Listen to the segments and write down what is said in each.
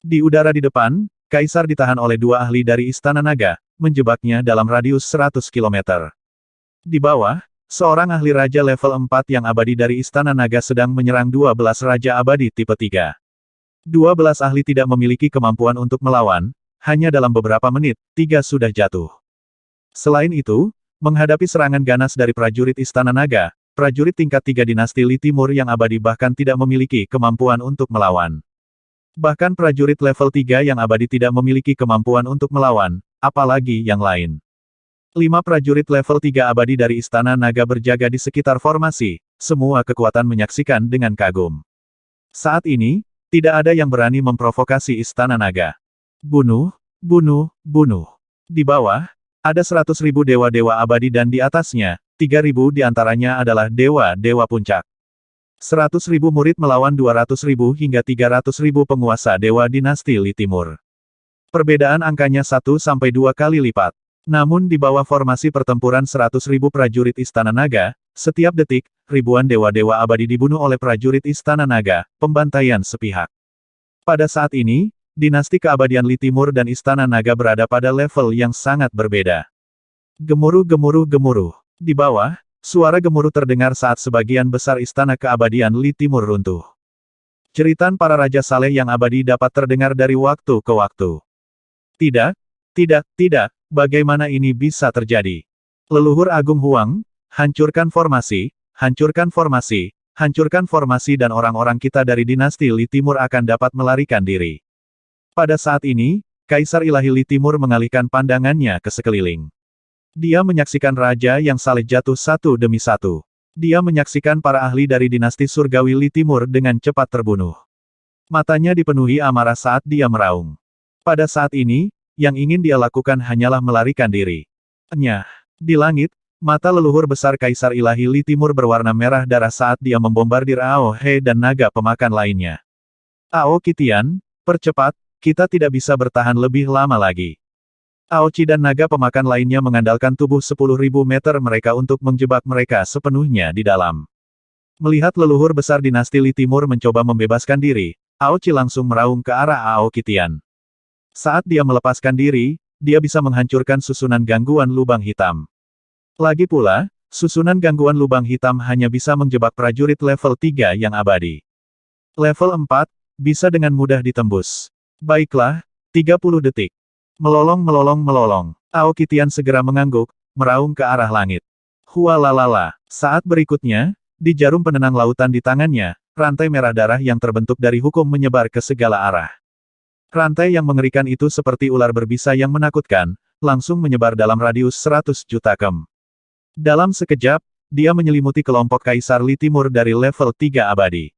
Di udara di depan, Kaisar ditahan oleh dua ahli dari Istana Naga, menjebaknya dalam radius 100 kilometer. Di bawah, seorang ahli Raja level 4 yang abadi dari Istana Naga sedang menyerang 12 Raja Abadi tipe 3. 12 ahli tidak memiliki kemampuan untuk melawan, hanya dalam beberapa menit, 3 sudah jatuh. Selain itu, menghadapi serangan ganas dari prajurit Istana Naga, prajurit tingkat 3 dinasti Li Timur yang abadi bahkan tidak memiliki kemampuan untuk melawan. Bahkan prajurit level 3 yang abadi tidak memiliki kemampuan untuk melawan, apalagi yang lain. 5 prajurit level 3 abadi dari Istana Naga berjaga di sekitar formasi, semua kekuatan menyaksikan dengan kagum. Saat ini, tidak ada yang berani memprovokasi Istana Naga. Bunuh, bunuh, bunuh. Di bawah, ada 100.000 dewa-dewa abadi dan di atasnya, 3.000 diantaranya adalah dewa-dewa puncak. 100.000 murid melawan 200.000 hingga 300.000 penguasa dewa dinasti Li Timur. Perbedaan angkanya 1-2 kali lipat. Namun di bawah formasi pertempuran 100.000 prajurit Istana Naga, setiap detik, ribuan dewa-dewa abadi dibunuh oleh prajurit Istana Naga, pembantaian sepihak. Pada saat ini, dinasti keabadian Li Timur dan Istana Naga berada pada level yang sangat berbeda. Gemuruh gemuruh gemuruh. Di bawah, suara gemuruh terdengar saat sebagian besar istana keabadian Li Timur runtuh. Jeritan para Raja Saleh yang abadi dapat terdengar dari waktu ke waktu. Tidak, tidak, tidak, bagaimana ini bisa terjadi? Leluhur Agung Huang, hancurkan formasi, hancurkan formasi, hancurkan formasi dan orang-orang kita dari dinasti Li Timur akan dapat melarikan diri. Pada saat ini, Kaisar Ilahi Li Timur mengalihkan pandangannya ke sekeliling. Dia menyaksikan Raja yang Saleh jatuh satu demi satu. Dia menyaksikan para ahli dari dinasti surgawi Li Timur dengan cepat terbunuh. Matanya dipenuhi amarah saat dia meraung. Pada saat ini, yang ingin dia lakukan hanyalah melarikan diri. Nyah. Di langit, mata leluhur besar Kaisar Ilahi Li Timur berwarna merah darah saat dia membombardir Ao He dan naga pemakan lainnya. Ao Qitian, percepat, kita tidak bisa bertahan lebih lama lagi. Aoci dan naga pemakan lainnya mengandalkan tubuh 10.000 meter mereka untuk menjebak mereka sepenuhnya di dalam. Melihat leluhur besar dinasti Li Timur mencoba membebaskan diri, Aoci langsung meraung ke arah Ao Qitian. Saat dia melepaskan diri, dia bisa menghancurkan susunan gangguan lubang hitam. Lagi pula, susunan gangguan lubang hitam hanya bisa menjebak prajurit level 3 yang abadi. Level 4, bisa dengan mudah ditembus. Baiklah, 30 detik. Melolong melolong melolong. Ao Qitian segera mengangguk, meraung ke arah langit. Hualalala. Saat berikutnya, di jarum penenang lautan di tangannya, rantai merah darah yang terbentuk dari hukum menyebar ke segala arah. Rantai yang mengerikan itu seperti ular berbisa yang menakutkan, langsung menyebar dalam radius 100 juta km. Dalam sekejap, dia menyelimuti kelompok Kaisar Li Timur dari level 3 abadi.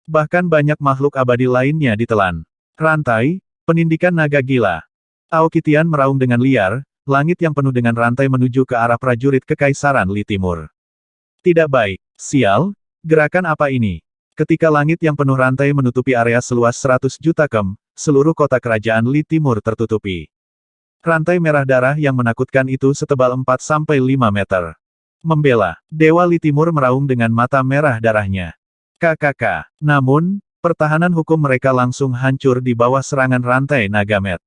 Bahkan banyak makhluk abadi lainnya ditelan. Rantai, penindikan naga gila. Ao Qitian meraung dengan liar, langit yang penuh dengan rantai menuju ke arah prajurit Kekaisaran Li Timur. Tidak baik, sial, gerakan apa ini? Ketika langit yang penuh rantai menutupi area seluas 100 juta km, seluruh kota kerajaan Li Timur tertutupi. Rantai merah darah yang menakutkan itu setebal 4-5 meter. Membela, Dewa Li Timur meraung dengan mata merah darahnya. KKK. Namun, pertahanan hukum mereka langsung hancur di bawah serangan rantai Nagamet.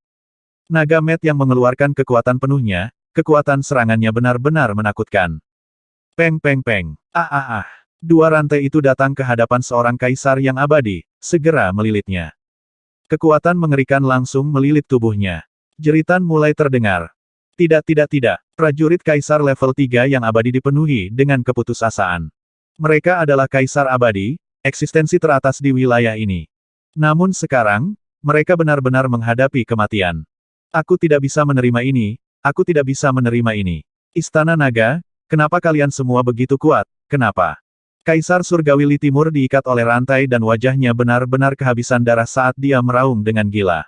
Nagamet yang mengeluarkan kekuatan penuhnya, kekuatan serangannya benar-benar menakutkan. Peng peng peng. Dua rantai itu datang ke hadapan seorang kaisar yang abadi, segera melilitnya. Kekuatan mengerikan langsung melilit tubuhnya. Jeritan mulai terdengar. Tidak tidak tidak, prajurit kaisar level 3 yang abadi dipenuhi dengan keputusasaan. Mereka adalah kaisar abadi, eksistensi teratas di wilayah ini. Namun sekarang, mereka benar-benar menghadapi kematian. Aku tidak bisa menerima ini, aku tidak bisa menerima ini. Istana Naga, kenapa kalian semua begitu kuat, kenapa? Kaisar Surgawi Li Timur diikat oleh rantai dan wajahnya benar-benar kehabisan darah saat dia meraung dengan gila.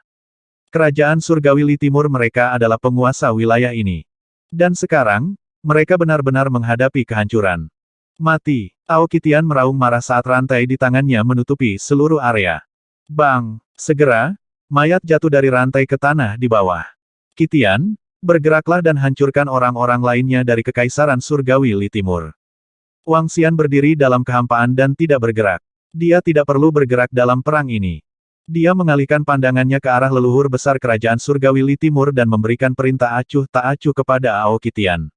Kerajaan Surgawi Li Timur mereka adalah penguasa wilayah ini. Dan sekarang, mereka benar-benar menghadapi kehancuran. Mati, Ao Qitian meraung marah saat rantai di tangannya menutupi seluruh area. Bang! Segera, mayat jatuh dari rantai ke tanah di bawah. Qitian, bergeraklah dan hancurkan orang-orang lainnya dari Kekaisaran Surgawi Li Timur. Wang Xian berdiri dalam kehampaan dan tidak bergerak. Dia tidak perlu bergerak dalam perang ini. Dia mengalihkan pandangannya ke arah leluhur besar kerajaan surgawi Li Timur dan memberikan perintah acuh tak acuh kepada Aokitian.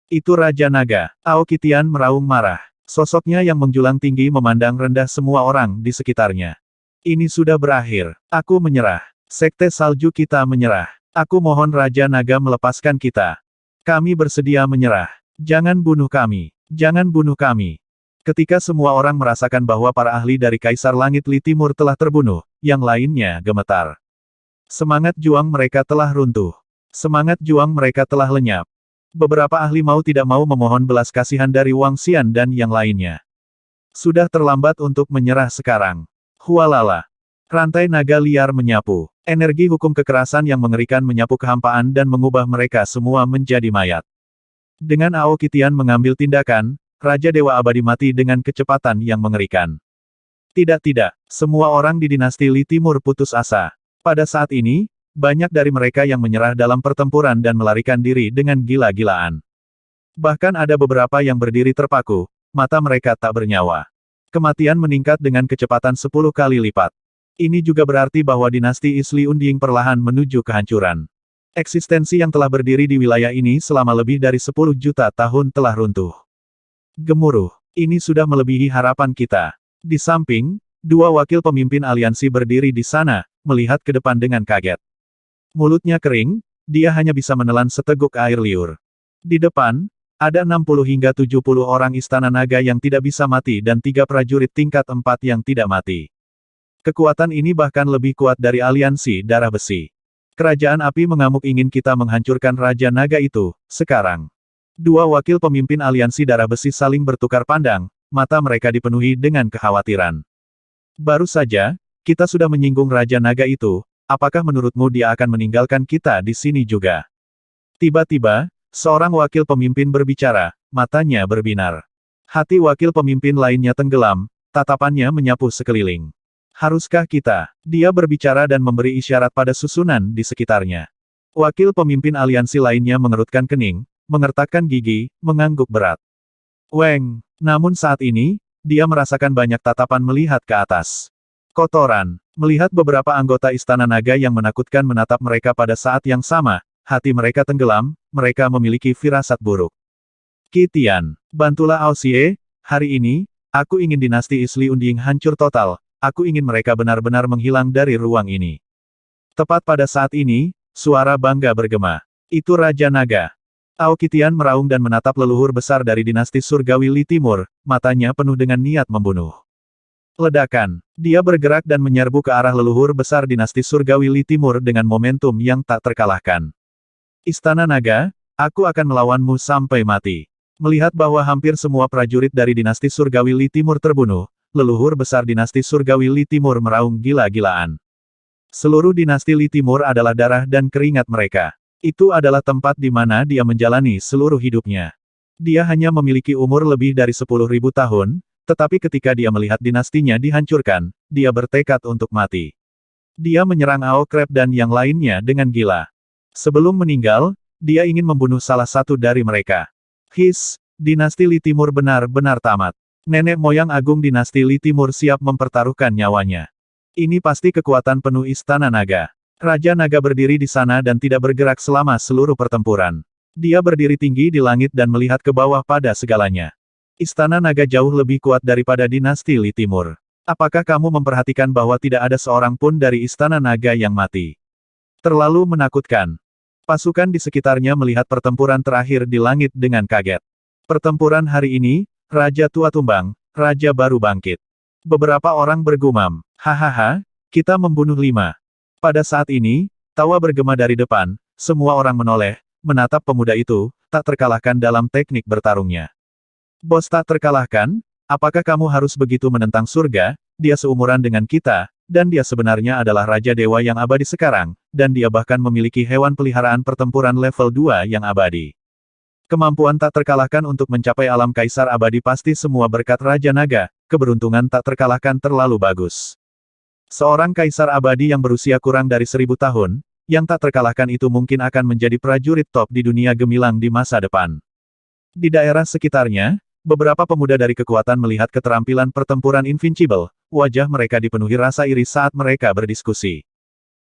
Itu Raja Naga. Aokitian meraung marah. Sosoknya yang menjulang tinggi memandang rendah semua orang di sekitarnya. Ini sudah berakhir. Aku menyerah. Sekte salju kita menyerah. Aku mohon Raja Naga melepaskan kita. Kami bersedia menyerah. Jangan bunuh kami. Jangan bunuh kami. Ketika semua orang merasakan bahwa para ahli dari Kaisar Langit Li Timur telah terbunuh, yang lainnya gemetar. Semangat juang mereka telah runtuh. Semangat juang mereka telah lenyap. Beberapa ahli mau tidak mau memohon belas kasihan dari Wang Xian dan yang lainnya. Sudah terlambat untuk menyerah sekarang. Hualala. Rantai naga liar menyapu. Energi hukum kekerasan yang mengerikan menyapu kehampaan dan mengubah mereka semua menjadi mayat. Dengan Aokitian mengambil tindakan, Raja Dewa Abadi mati dengan kecepatan yang mengerikan. Tidak, semua orang di dinasti Li Timur putus asa. Pada saat ini, banyak dari mereka yang menyerah dalam pertempuran dan melarikan diri dengan gila-gilaan. Bahkan ada beberapa yang berdiri terpaku, mata mereka tak bernyawa. Kematian meningkat dengan kecepatan 10 kali lipat. Ini juga berarti bahwa dinasti Isli Unding perlahan menuju kehancuran. Eksistensi yang telah berdiri di wilayah ini selama lebih dari 10 juta tahun telah runtuh. Gemuruh. Ini sudah melebihi harapan kita. Di samping, dua wakil pemimpin aliansi berdiri di sana, melihat ke depan dengan kaget. Mulutnya kering, dia hanya bisa menelan seteguk air liur. Di depan, ada 60 hingga 70 orang istana naga yang tidak bisa mati dan 3 prajurit tingkat 4 yang tidak mati. Kekuatan ini bahkan lebih kuat dari aliansi darah besi. Kerajaan api mengamuk ingin kita menghancurkan Raja Naga itu, sekarang. Dua wakil pemimpin aliansi darah besi saling bertukar pandang, mata mereka dipenuhi dengan kekhawatiran. Baru saja, kita sudah menyinggung Raja Naga itu, apakah menurutmu dia akan meninggalkan kita di sini juga? Tiba-tiba, seorang wakil pemimpin berbicara, matanya berbinar. Hati wakil pemimpin lainnya tenggelam, tatapannya menyapu sekeliling. Haruskah kita? Dia berbicara dan memberi isyarat pada susunan di sekitarnya. Wakil pemimpin aliansi lainnya mengerutkan kening, mengertakkan gigi, mengangguk berat. Weng, namun saat ini, dia merasakan banyak tatapan melihat ke atas. Kotoran, melihat beberapa anggota Istana Naga yang menakutkan menatap mereka pada saat yang sama, hati mereka tenggelam, mereka memiliki firasat buruk. Qitian, bantulah Aosie, hari ini, aku ingin dinasti Isli Unding hancur total, aku ingin mereka benar-benar menghilang dari ruang ini. Tepat pada saat ini, suara bangga bergema. Itu Raja Naga. Aokitian meraung dan menatap leluhur besar dari dinasti surgawi Li Timur, matanya penuh dengan niat membunuh. Ledakan. Dia bergerak dan menyerbu ke arah leluhur besar dinasti surgawi Li Timur dengan momentum yang tak terkalahkan. Istana Naga, aku akan melawanmu sampai mati. Melihat bahwa hampir semua prajurit dari dinasti surgawi Li Timur terbunuh, leluhur besar dinasti surgawi Li Timur meraung gila-gilaan. Seluruh dinasti Li Timur adalah darah dan keringat mereka. Itu adalah tempat di mana dia menjalani seluruh hidupnya. Dia hanya memiliki umur lebih dari 10.000 tahun, tetapi ketika dia melihat dinastinya dihancurkan, dia bertekad untuk mati. Dia menyerang Aokrep dan yang lainnya dengan gila. Sebelum meninggal, dia ingin membunuh salah satu dari mereka. Dinasti Li Timur benar-benar tamat. Nenek moyang agung dinasti Li Timur siap mempertaruhkan nyawanya. Ini pasti kekuatan penuh Istana Naga. Raja Naga berdiri di sana dan tidak bergerak selama seluruh pertempuran. Dia berdiri tinggi di langit dan melihat ke bawah pada segalanya. Istana Naga jauh lebih kuat daripada dinasti Li Timur. Apakah kamu memperhatikan bahwa tidak ada seorang pun dari Istana Naga yang mati? Terlalu menakutkan. Pasukan di sekitarnya melihat pertempuran terakhir di langit dengan kaget. Pertempuran hari ini, Raja tua tumbang, Raja baru bangkit. Beberapa orang bergumam, hahaha, kita membunuh 5. Pada saat ini, tawa bergema dari depan, semua orang menoleh, menatap pemuda itu, tak terkalahkan dalam teknik bertarungnya. Bos tak terkalahkan, apakah kamu harus begitu menentang surga? Dia seumuran dengan kita, dan dia sebenarnya adalah Raja Dewa yang abadi sekarang, dan dia bahkan memiliki hewan peliharaan pertempuran level 2 yang abadi. Kemampuan tak terkalahkan untuk mencapai alam kaisar abadi pasti semua berkat Raja Naga, keberuntungan tak terkalahkan terlalu bagus. Seorang kaisar abadi yang berusia kurang dari 1000 tahun, yang tak terkalahkan itu mungkin akan menjadi prajurit top di dunia gemilang di masa depan. Di daerah sekitarnya, beberapa pemuda dari kekuatan melihat keterampilan pertempuran Invincible, wajah mereka dipenuhi rasa iri saat mereka berdiskusi.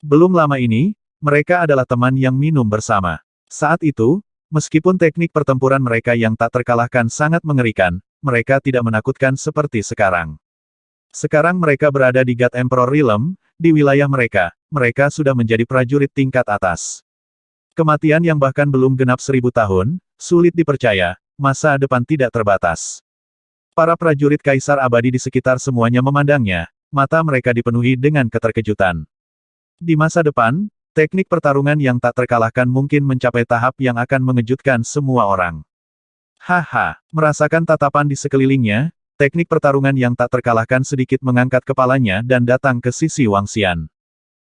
Belum lama ini, mereka adalah teman yang minum bersama. Saat itu, meskipun teknik pertempuran mereka yang tak terkalahkan sangat mengerikan, mereka tidak menakutkan seperti sekarang. Sekarang mereka berada di God Emperor Realm, di wilayah mereka sudah menjadi prajurit tingkat atas. Kematian yang bahkan belum genap 1000 tahun, sulit dipercaya, masa depan tidak terbatas. Para prajurit Kaisar Abadi di sekitar semuanya memandangnya, mata mereka dipenuhi dengan keterkejutan. Di masa depan, teknik pertarungan yang tak terkalahkan mungkin mencapai tahap yang akan mengejutkan semua orang. Haha, merasakan tatapan di sekelilingnya, teknik pertarungan yang tak terkalahkan sedikit mengangkat kepalanya dan datang ke sisi Wang Xian.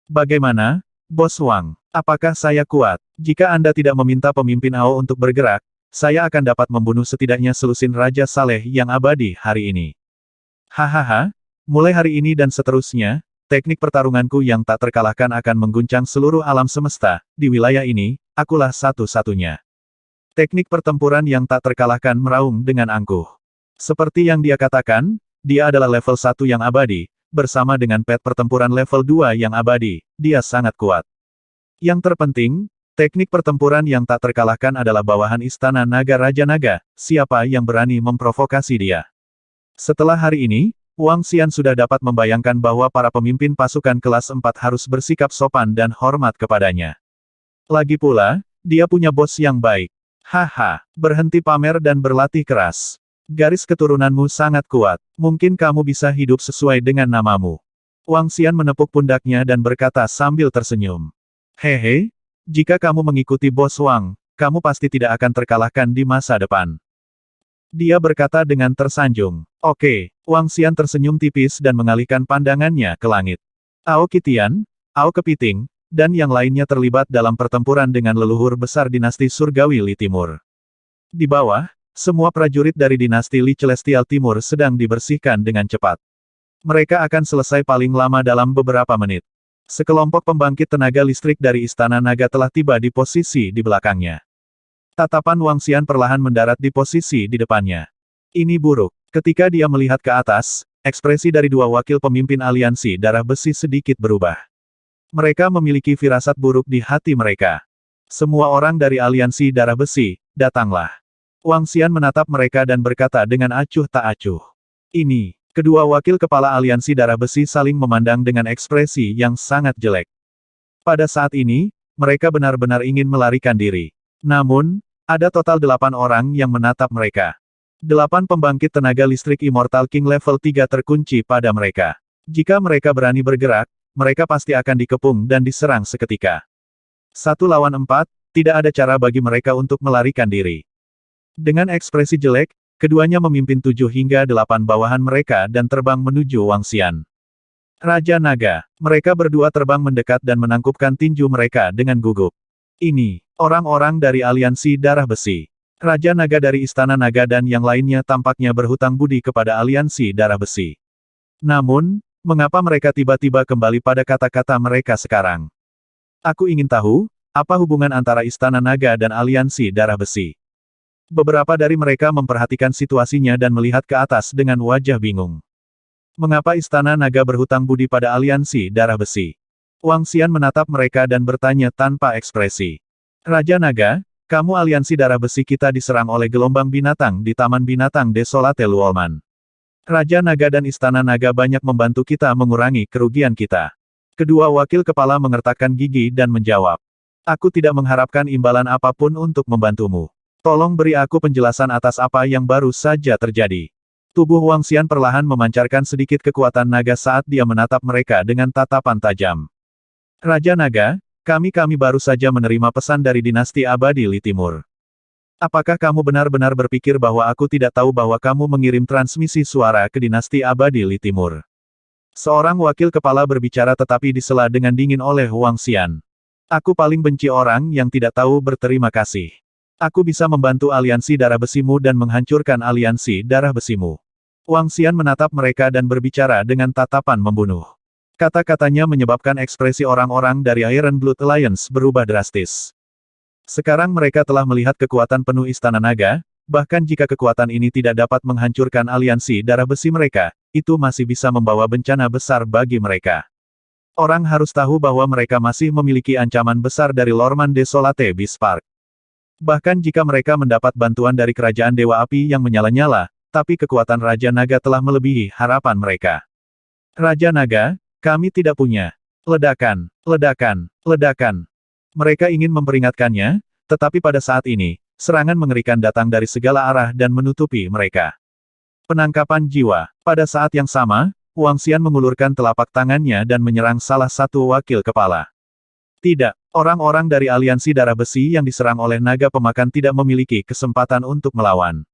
Bagaimana, Bos Wang? Apakah saya kuat? Jika Anda tidak meminta pemimpin AO untuk bergerak, saya akan dapat membunuh setidaknya selusin Raja Saleh yang abadi hari ini. Hahaha, mulai hari ini dan seterusnya, teknik pertarunganku yang tak terkalahkan akan mengguncang seluruh alam semesta, di wilayah ini, akulah satu-satunya. Teknik pertempuran yang tak terkalahkan meraung dengan angkuh. Seperti yang dia katakan, dia adalah level 1 yang abadi, bersama dengan pet pertempuran level 2 yang abadi, dia sangat kuat. Yang terpenting, teknik pertempuran yang tak terkalahkan adalah bawahan Istana Naga Raja Naga, siapa yang berani memprovokasi dia. Setelah hari ini, Wang Xian sudah dapat membayangkan bahwa para pemimpin pasukan kelas 4 harus bersikap sopan dan hormat kepadanya. Lagi pula, dia punya bos yang baik. Haha, berhenti pamer dan berlatih keras. Garis keturunanmu sangat kuat, mungkin kamu bisa hidup sesuai dengan namamu. Wang Xian menepuk pundaknya dan berkata sambil tersenyum. Hehe, jika kamu mengikuti Bos Wang, kamu pasti tidak akan terkalahkan di masa depan. Dia berkata dengan tersanjung. Oke, Wang Xian tersenyum tipis dan mengalihkan pandangannya ke langit. Ao Qitian, Ao Kepiting, dan yang lainnya terlibat dalam pertempuran dengan leluhur besar dinasti Surgawi Li Timur. Di bawah, semua prajurit dari dinasti Li Celestial Timur sedang dibersihkan dengan cepat. Mereka akan selesai paling lama dalam beberapa menit. Sekelompok pembangkit tenaga listrik dari Istana Naga telah tiba di posisi di belakangnya. Tatapan Wang Xian perlahan mendarat di posisi di depannya. Ini buruk. Ketika dia melihat ke atas, ekspresi dari dua wakil pemimpin aliansi darah besi sedikit berubah. Mereka memiliki firasat buruk di hati mereka. Semua orang dari aliansi darah besi, datanglah. Wang Xian menatap mereka dan berkata dengan acuh tak acuh. Ini. Kedua wakil kepala aliansi darah besi saling memandang dengan ekspresi yang sangat jelek. Pada saat ini, mereka benar-benar ingin melarikan diri. Namun, ada total 8 orang yang menatap mereka. 8 pembangkit tenaga listrik Immortal King level 3 terkunci pada mereka. Jika mereka berani bergerak, mereka pasti akan dikepung dan diserang seketika. 1 lawan 4, tidak ada cara bagi mereka untuk melarikan diri. Dengan ekspresi jelek, keduanya memimpin 7 hingga 8 bawahan mereka dan terbang menuju Wang Xian. Raja Naga, mereka berdua terbang mendekat dan menangkupkan tinju mereka dengan gugup. Ini, orang-orang dari aliansi darah besi. Raja Naga dari Istana Naga dan yang lainnya tampaknya berhutang budi kepada aliansi darah besi. Namun, mengapa mereka tiba-tiba kembali pada kata-kata mereka sekarang? Aku ingin tahu, apa hubungan antara Istana Naga dan aliansi darah besi? Beberapa dari mereka memperhatikan situasinya dan melihat ke atas dengan wajah bingung. Mengapa Istana Naga berhutang budi pada aliansi darah besi? Wang Xian menatap mereka dan bertanya tanpa ekspresi. Raja Naga, kamu aliansi darah besi kita diserang oleh gelombang binatang di Taman Binatang Desolate Luolman. Raja Naga dan Istana Naga banyak membantu kita mengurangi kerugian kita. Kedua wakil kepala mengertakkan gigi dan menjawab. Aku tidak mengharapkan imbalan apapun untuk membantumu. Tolong beri aku penjelasan atas apa yang baru saja terjadi. Tubuh Wang Xian perlahan memancarkan sedikit kekuatan naga saat dia menatap mereka dengan tatapan tajam. Raja Naga, kami baru saja menerima pesan dari dinasti abadi Li Timur. Apakah kamu benar-benar berpikir bahwa aku tidak tahu bahwa kamu mengirim transmisi suara ke dinasti abadi Li Timur? Seorang wakil kepala berbicara tetapi disela dengan dingin oleh Wang Xian. Aku paling benci orang yang tidak tahu berterima kasih. Aku bisa membantu aliansi darah besimu dan menghancurkan aliansi darah besimu. Wang Xian menatap mereka dan berbicara dengan tatapan membunuh. Kata-katanya menyebabkan ekspresi orang-orang dari Iron Blood Alliance berubah drastis. Sekarang mereka telah melihat kekuatan penuh Istana Naga, Bahkan jika kekuatan ini tidak dapat menghancurkan aliansi darah besi mereka, itu masih bisa membawa bencana besar bagi mereka. Orang harus tahu bahwa mereka masih memiliki ancaman besar dari Lorman Desolate Beast Park. Bahkan jika mereka mendapat bantuan dari kerajaan Dewa Api yang menyala-nyala, tapi kekuatan Raja Naga telah melebihi harapan mereka. Raja Naga, kami tidak punya. Ledakan, ledakan, ledakan. Mereka ingin memperingatkannya, tetapi pada saat ini, serangan mengerikan datang dari segala arah dan menutupi mereka. Penangkapan jiwa. Pada saat yang sama, Wang Xian mengulurkan telapak tangannya dan menyerang salah satu wakil kepala. Tidak, orang-orang dari aliansi darah besi yang diserang oleh naga pemakan tidak memiliki kesempatan untuk melawan.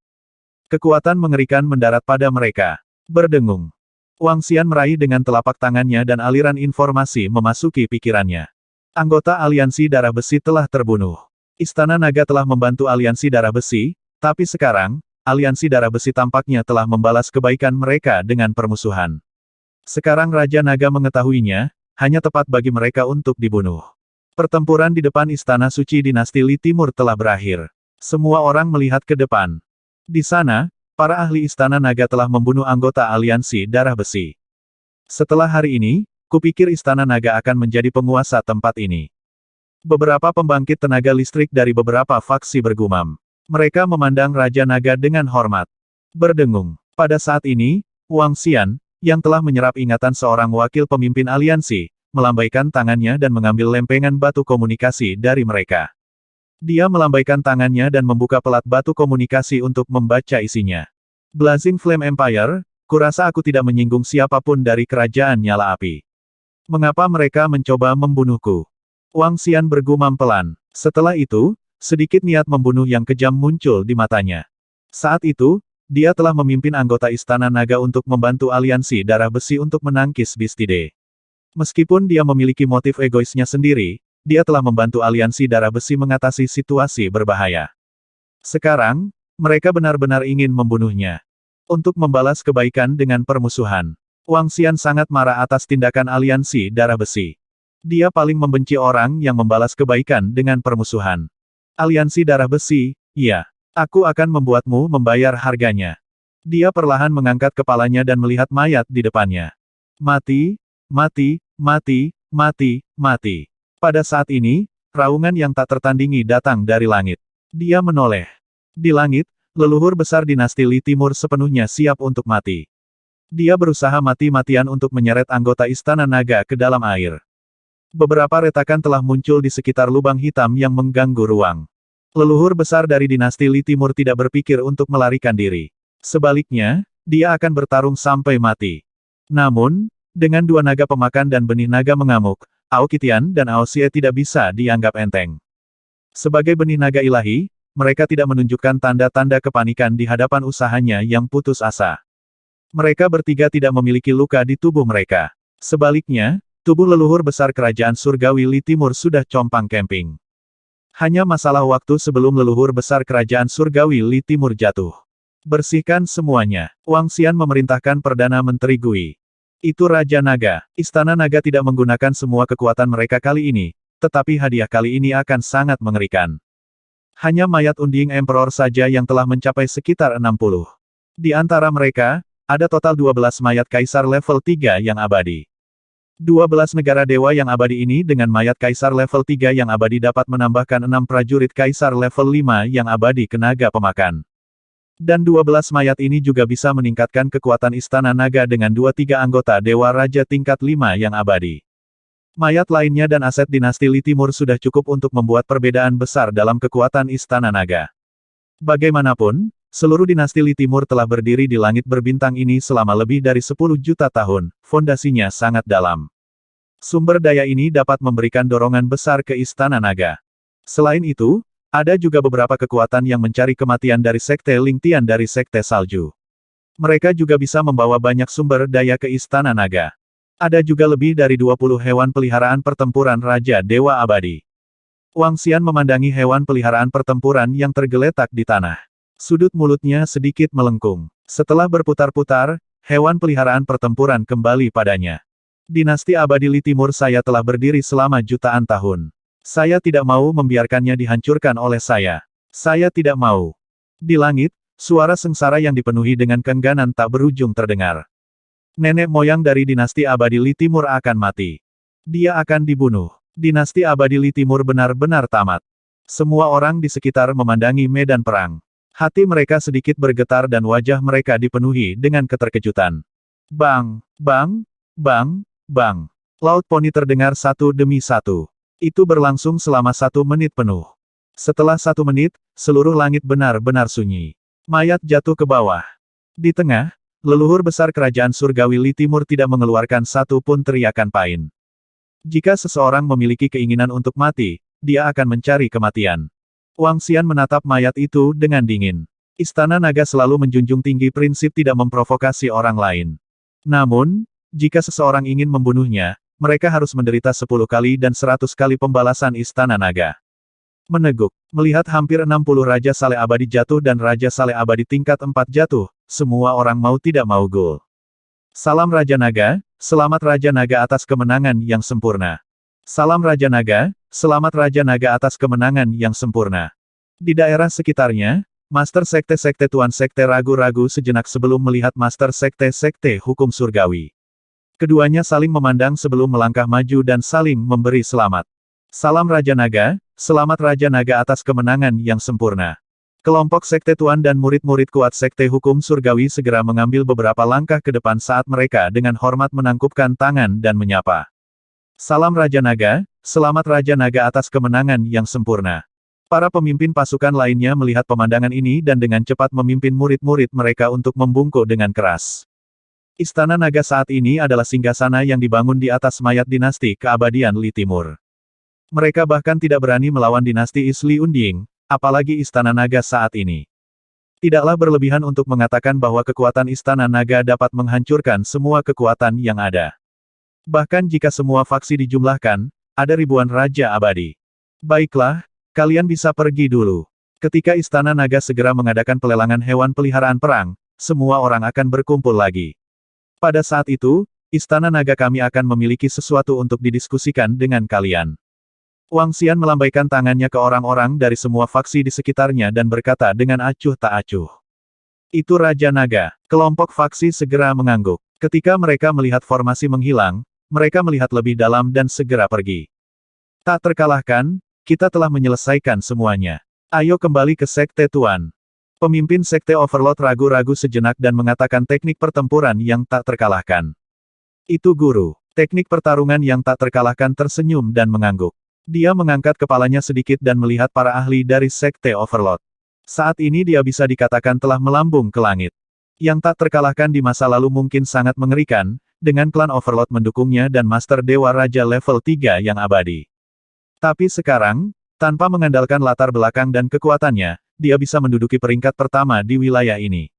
Kekuatan mengerikan mendarat pada mereka. Berdengung. Wang Xian meraih dengan telapak tangannya dan aliran informasi memasuki pikirannya. Anggota aliansi darah besi telah terbunuh. Istana Naga telah membantu aliansi darah besi, tapi sekarang, aliansi darah besi tampaknya telah membalas kebaikan mereka dengan permusuhan. Sekarang Raja Naga mengetahuinya, hanya tepat bagi mereka untuk dibunuh. Pertempuran di depan Istana Suci Dinasti Li Timur telah berakhir. Semua orang melihat ke depan. Di sana, para ahli Istana Naga telah membunuh anggota aliansi darah besi. Setelah hari ini, kupikir Istana Naga akan menjadi penguasa tempat ini. Beberapa pembangkit tenaga listrik dari beberapa faksi bergumam. Mereka memandang Raja Naga dengan hormat. Berdengung. Pada saat ini, Wang Xian, yang telah menyerap ingatan seorang wakil pemimpin aliansi, melambaikan tangannya dan mengambil lempengan batu komunikasi dari mereka. Dia melambaikan tangannya dan membuka pelat batu komunikasi untuk membaca isinya. Blazing Flame Empire, kurasa aku tidak menyinggung siapapun dari kerajaan nyala api. Mengapa mereka mencoba membunuhku? Wang Xian bergumam pelan. Setelah itu, sedikit niat membunuh yang kejam muncul di matanya. Saat itu, dia telah memimpin anggota Istana Naga untuk membantu aliansi darah besi untuk menangkis Bistide. Meskipun dia memiliki motif egoisnya sendiri, dia telah membantu aliansi darah besi mengatasi situasi berbahaya. Sekarang, mereka benar-benar ingin membunuhnya. Untuk membalas kebaikan dengan permusuhan. Wang Xian sangat marah atas tindakan aliansi darah besi. Dia paling membenci orang yang membalas kebaikan dengan permusuhan. Aliansi darah besi, iya. Aku akan membuatmu membayar harganya. Dia perlahan mengangkat kepalanya dan melihat mayat di depannya. Mati, mati, mati, mati, mati. Pada saat ini, raungan yang tak tertandingi datang dari langit. Dia menoleh. Di langit, leluhur besar dinasti Li Timur sepenuhnya siap untuk mati. Dia berusaha mati-matian untuk menyeret anggota Istana Naga ke dalam air. Beberapa retakan telah muncul di sekitar lubang hitam yang mengganggu ruang. Leluhur besar dari dinasti Li Timur tidak berpikir untuk melarikan diri. Sebaliknya, dia akan bertarung sampai mati. Namun, dengan dua naga pemakan dan benih naga mengamuk, Aokitian dan Aosie tidak bisa dianggap enteng. Sebagai benih naga ilahi, mereka tidak menunjukkan tanda-tanda kepanikan di hadapan usahanya yang putus asa. Mereka bertiga tidak memiliki luka di tubuh mereka. Sebaliknya, tubuh leluhur besar kerajaan surgawi Li Timur sudah compang-camping. Hanya masalah waktu sebelum leluhur besar kerajaan surgawi Li Timur jatuh. Bersihkan semuanya. Wang Xian memerintahkan Perdana Menteri Gui. Itu Raja Naga. Istana Naga tidak menggunakan semua kekuatan mereka kali ini, tetapi hadiah kali ini akan sangat mengerikan. Hanya mayat Unding Emperor saja yang telah mencapai sekitar 60. Di antara mereka, ada total 12 mayat Kaisar level 3 yang abadi. 12 negara dewa yang abadi ini dengan mayat Kaisar level 3 yang abadi dapat menambahkan 6 prajurit Kaisar level 5 yang abadi ke naga pemakan. Dan 12 mayat ini juga bisa meningkatkan kekuatan Istana Naga dengan 2-3 anggota Dewa Raja tingkat 5 yang abadi. Mayat lainnya dan aset dinasti Li Timur sudah cukup untuk membuat perbedaan besar dalam kekuatan Istana Naga. Bagaimanapun, seluruh dinasti Li Timur telah berdiri di langit berbintang ini selama lebih dari 10 juta tahun, fondasinya sangat dalam. Sumber daya ini dapat memberikan dorongan besar ke Istana Naga. Selain itu, ada juga beberapa kekuatan yang mencari kematian dari Sekte Lingtian dari Sekte Salju. Mereka juga bisa membawa banyak sumber daya ke Istana Naga. Ada juga lebih dari 20 hewan peliharaan pertempuran Raja Dewa Abadi. Wang Xian memandangi hewan peliharaan pertempuran yang tergeletak di tanah. Sudut mulutnya sedikit melengkung. Setelah berputar-putar, hewan peliharaan pertempuran kembali padanya. Dinasti Abadi Li Timur saya telah berdiri selama jutaan tahun. Saya tidak mau membiarkannya dihancurkan oleh saya. Saya tidak mau. Di langit, suara sengsara yang dipenuhi dengan keengganan tak berujung terdengar. Nenek moyang dari dinasti abadi Li Timur akan mati. Dia akan dibunuh. Dinasti abadi Li Timur benar-benar tamat. Semua orang di sekitar memandangi medan perang. Hati mereka sedikit bergetar dan wajah mereka dipenuhi dengan keterkejutan. Bang, bang, bang, bang. Laut poni terdengar satu demi satu. Itu berlangsung selama 1 menit penuh. Setelah 1 menit, seluruh langit benar-benar sunyi. Mayat jatuh ke bawah. Di tengah, leluhur besar kerajaan surgawi Li Timur tidak mengeluarkan satu pun teriakan pain. Jika seseorang memiliki keinginan untuk mati, dia akan mencari kematian. Wang Xian menatap mayat itu dengan dingin. Istana Naga selalu menjunjung tinggi prinsip tidak memprovokasi orang lain. Namun, jika seseorang ingin membunuhnya, mereka harus menderita 10 kali dan 100 kali pembalasan Istana Naga. Meneguk, melihat hampir 60 Raja Saleh Abadi jatuh dan Raja Saleh Abadi tingkat 4 jatuh, semua orang mau tidak mau gol. Salam Raja Naga, selamat Raja Naga atas kemenangan yang sempurna. Salam Raja Naga, selamat Raja Naga atas kemenangan yang sempurna. Di daerah sekitarnya, Master Sekte-Sekte Tuan Sekte ragu-ragu sejenak sebelum melihat Master Sekte-Sekte Hukum Surgawi. Keduanya saling memandang sebelum melangkah maju dan saling memberi selamat. Salam Raja Naga, selamat Raja Naga atas kemenangan yang sempurna. Kelompok Sekte Tuan dan murid-murid kuat Sekte Hukum Surgawi segera mengambil beberapa langkah ke depan saat mereka dengan hormat menangkupkan tangan dan menyapa. Salam Raja Naga, selamat Raja Naga atas kemenangan yang sempurna. Para pemimpin pasukan lainnya melihat pemandangan ini dan dengan cepat memimpin murid-murid mereka untuk membungkuk dengan keras. Istana Naga saat ini adalah singgasana yang dibangun di atas mayat dinasti keabadian Li Timur. Mereka bahkan tidak berani melawan dinasti Isli Unding, apalagi Istana Naga saat ini. Tidaklah berlebihan untuk mengatakan bahwa kekuatan Istana Naga dapat menghancurkan semua kekuatan yang ada. Bahkan jika semua faksi dijumlahkan, ada ribuan Raja Abadi. Baiklah, kalian bisa pergi dulu. Ketika Istana Naga segera mengadakan pelelangan hewan peliharaan perang, semua orang akan berkumpul lagi. Pada saat itu, Istana Naga kami akan memiliki sesuatu untuk didiskusikan dengan kalian. Wang Xian melambaikan tangannya ke orang-orang dari semua faksi di sekitarnya dan berkata dengan acuh tak acuh. Itu Raja Naga. Kelompok faksi segera mengangguk. Ketika mereka melihat formasi menghilang, mereka melihat lebih dalam dan segera pergi. Tak terkalahkan, kita telah menyelesaikan semuanya. Ayo kembali ke Sekte Tuan. Pemimpin Sekte Overlord ragu-ragu sejenak dan mengatakan teknik pertempuran yang tak terkalahkan. Itu guru. Teknik pertarungan yang tak terkalahkan tersenyum dan mengangguk. Dia mengangkat kepalanya sedikit dan melihat para ahli dari Sekte Overlord. Saat ini dia bisa dikatakan telah melambung ke langit. Yang tak terkalahkan di masa lalu mungkin sangat mengerikan, dengan klan Overlord mendukungnya dan Master Dewa Raja level 3 yang abadi. Tapi sekarang, tanpa mengandalkan latar belakang dan kekuatannya, dia bisa menduduki peringkat pertama di wilayah ini.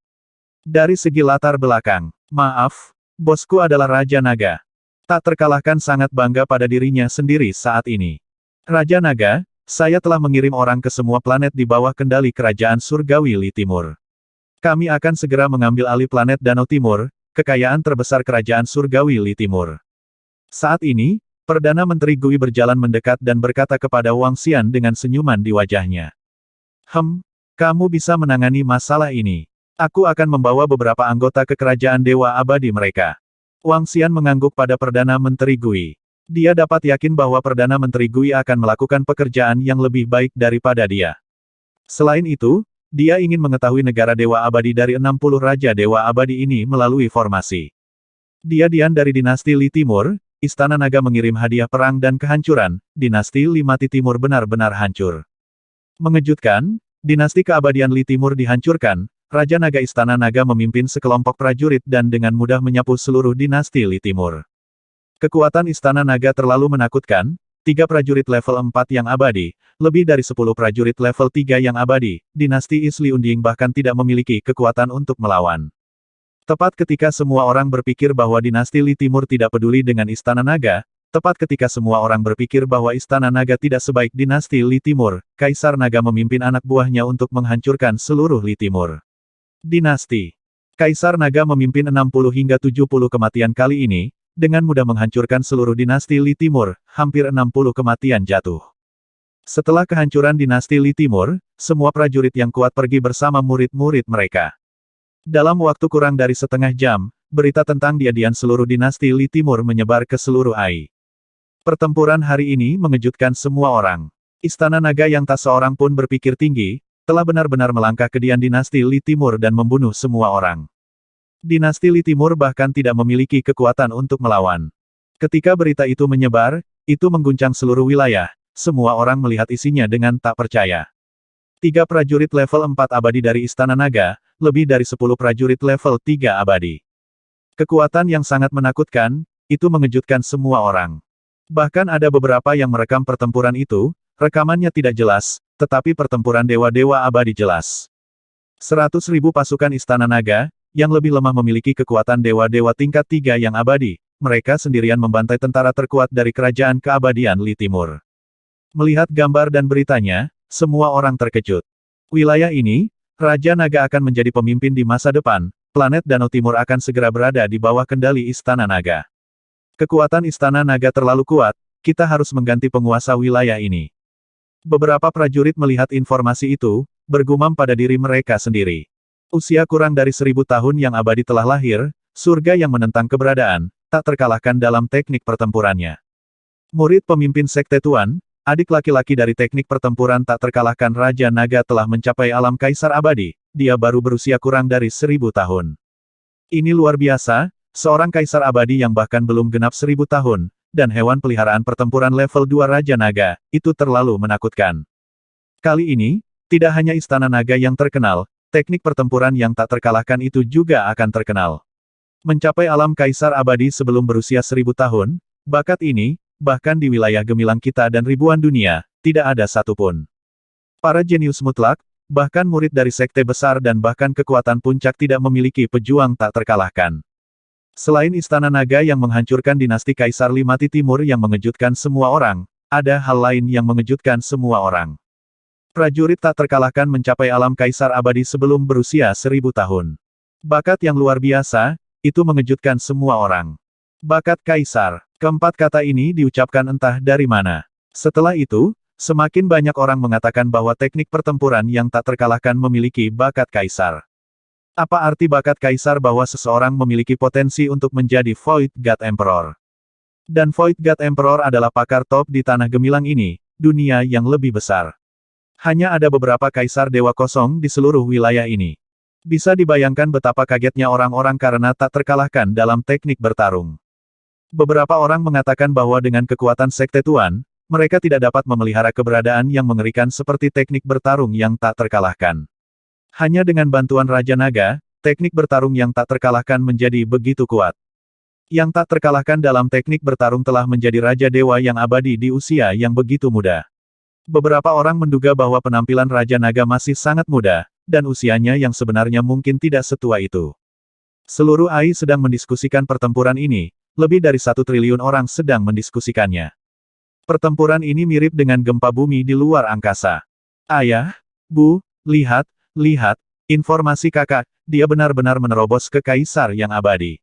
Dari segi latar belakang, maaf, bosku adalah Raja Naga. Tak terkalahkan sangat bangga pada dirinya sendiri saat ini. Raja Naga, saya telah mengirim orang ke semua planet di bawah kendali kerajaan surgawi Li Timur. Kami akan segera mengambil alih planet Danau Timur, kekayaan terbesar kerajaan surgawi Li Timur. Saat ini, Perdana Menteri Gui berjalan mendekat dan berkata kepada Wang Xian dengan senyuman di wajahnya. Kamu bisa menangani masalah ini. Aku akan membawa beberapa anggota ke kerajaan Dewa Abadi mereka. Wang Xian mengangguk pada Perdana Menteri Gui. Dia dapat yakin bahwa Perdana Menteri Gui akan melakukan pekerjaan yang lebih baik daripada dia. Selain itu, dia ingin mengetahui negara Dewa Abadi dari 60 Raja Dewa Abadi ini melalui formasi. Dia dari dinasti Li Timur, Istana Naga mengirim hadiah perang dan kehancuran, dinasti Li Mati Timur benar-benar hancur. Mengejutkan, dinasti keabadian Li Timur dihancurkan, Raja Naga Istana Naga memimpin sekelompok prajurit dan dengan mudah menyapu seluruh dinasti Li Timur. Kekuatan Istana Naga terlalu menakutkan, 3 prajurit level 4 yang abadi, lebih dari 10 prajurit level 3 yang abadi, dinasti Isli Unding bahkan tidak memiliki kekuatan untuk melawan. Tepat ketika semua orang berpikir bahwa dinasti Li Timur tidak peduli dengan Istana Naga, tepat ketika semua orang berpikir bahwa Istana Naga tidak sebaik dinasti Li Timur, Kaisar Naga memimpin anak buahnya untuk menghancurkan seluruh Li Timur. Dinasti Kaisar Naga memimpin 60 hingga 70 kematian kali ini, dengan mudah menghancurkan seluruh dinasti Li Timur, hampir 60 kematian jatuh. Setelah kehancuran dinasti Li Timur, semua prajurit yang kuat pergi bersama murid-murid mereka. Dalam waktu kurang dari setengah jam, berita tentang diadian seluruh dinasti Li Timur menyebar ke seluruh Ai. Pertempuran hari ini mengejutkan semua orang. Istana Naga yang tak seorang pun berpikir tinggi, telah benar-benar melangkah ke dian dinasti Li Timur dan membunuh semua orang. Dinasti Li Timur bahkan tidak memiliki kekuatan untuk melawan. Ketika berita itu menyebar, itu mengguncang seluruh wilayah, semua orang melihat isinya dengan tak percaya. 3 prajurit level 4 abadi dari Istana Naga, lebih dari 10 prajurit level 3 abadi. Kekuatan yang sangat menakutkan, itu mengejutkan semua orang. Bahkan ada beberapa yang merekam pertempuran itu, rekamannya tidak jelas, tetapi pertempuran dewa-dewa abadi jelas. 100.000 pasukan Istana Naga, yang lebih lemah memiliki kekuatan dewa-dewa tingkat 3 yang abadi, mereka sendirian membantai tentara terkuat dari kerajaan keabadian Li Timur. Melihat gambar dan beritanya, semua orang terkejut. Wilayah ini, Raja Naga akan menjadi pemimpin di masa depan, planet Danau Timur akan segera berada di bawah kendali Istana Naga. Kekuatan Istana Naga terlalu kuat, kita harus mengganti penguasa wilayah ini. Beberapa prajurit melihat informasi itu, bergumam pada diri mereka sendiri. Usia kurang dari 1000 tahun yang abadi telah lahir, surga yang menentang keberadaan, tak terkalahkan dalam teknik pertempurannya. Murid pemimpin Sekte Tuan, adik laki-laki dari teknik pertempuran tak terkalahkan Raja Naga telah mencapai alam kaisar abadi, dia baru berusia kurang dari 1000 tahun. Ini luar biasa, seorang kaisar abadi yang bahkan belum genap 1000 tahun, dan hewan peliharaan pertempuran level 2 Raja Naga, itu terlalu menakutkan. Kali ini, tidak hanya Istana Naga yang terkenal, teknik pertempuran yang tak terkalahkan itu juga akan terkenal. Mencapai alam kaisar abadi sebelum berusia 1000 tahun, bakat ini, bahkan di wilayah gemilang kita dan ribuan dunia, tidak ada satupun. Para jenius mutlak, bahkan murid dari sekte besar dan bahkan kekuatan puncak tidak memiliki pejuang tak terkalahkan. Selain Istana Naga yang menghancurkan dinasti Kaisar Limati Timur yang mengejutkan semua orang, ada hal lain yang mengejutkan semua orang. Prajurit tak terkalahkan mencapai alam kaisar abadi sebelum berusia 1000 tahun. Bakat yang luar biasa, itu mengejutkan semua orang. Bakat kaisar. Keempat kata ini diucapkan entah dari mana. Setelah itu, semakin banyak orang mengatakan bahwa teknik pertempuran yang tak terkalahkan memiliki bakat kaisar. Apa arti bakat kaisar bahwa seseorang memiliki potensi untuk menjadi Void God Emperor? Dan Void God Emperor adalah pakar top di tanah gemilang ini, dunia yang lebih besar. Hanya ada beberapa kaisar dewa kosong di seluruh wilayah ini. Bisa dibayangkan betapa kagetnya orang-orang karena tak terkalahkan dalam teknik bertarung. Beberapa orang mengatakan bahwa dengan kekuatan Sekte Tuan, mereka tidak dapat memelihara keberadaan yang mengerikan seperti teknik bertarung yang tak terkalahkan. Hanya dengan bantuan Raja Naga, teknik bertarung yang tak terkalahkan menjadi begitu kuat. Yang tak terkalahkan dalam teknik bertarung telah menjadi Raja Dewa yang abadi di usia yang begitu muda. Beberapa orang menduga bahwa penampilan Raja Naga masih sangat muda, dan usianya yang sebenarnya mungkin tidak setua itu. Seluruh Ai sedang mendiskusikan pertempuran ini. Lebih dari 1 triliun orang sedang mendiskusikannya. Pertempuran ini mirip dengan gempa bumi di luar angkasa. Ayah, Bu, lihat, informasi kakak, dia benar-benar menerobos ke Kaisar yang abadi.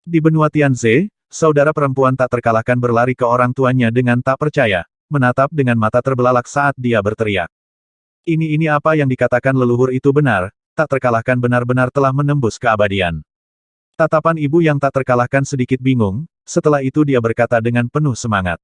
Di benua Tianze, saudara perempuan tak terkalahkan berlari ke orang tuanya dengan tak percaya, menatap dengan mata terbelalak saat dia berteriak. Ini apa yang dikatakan leluhur itu benar, tak terkalahkan benar-benar telah menembus keabadian. Tatapan ibu yang tak terkalahkan sedikit bingung, setelah itu dia berkata dengan penuh semangat.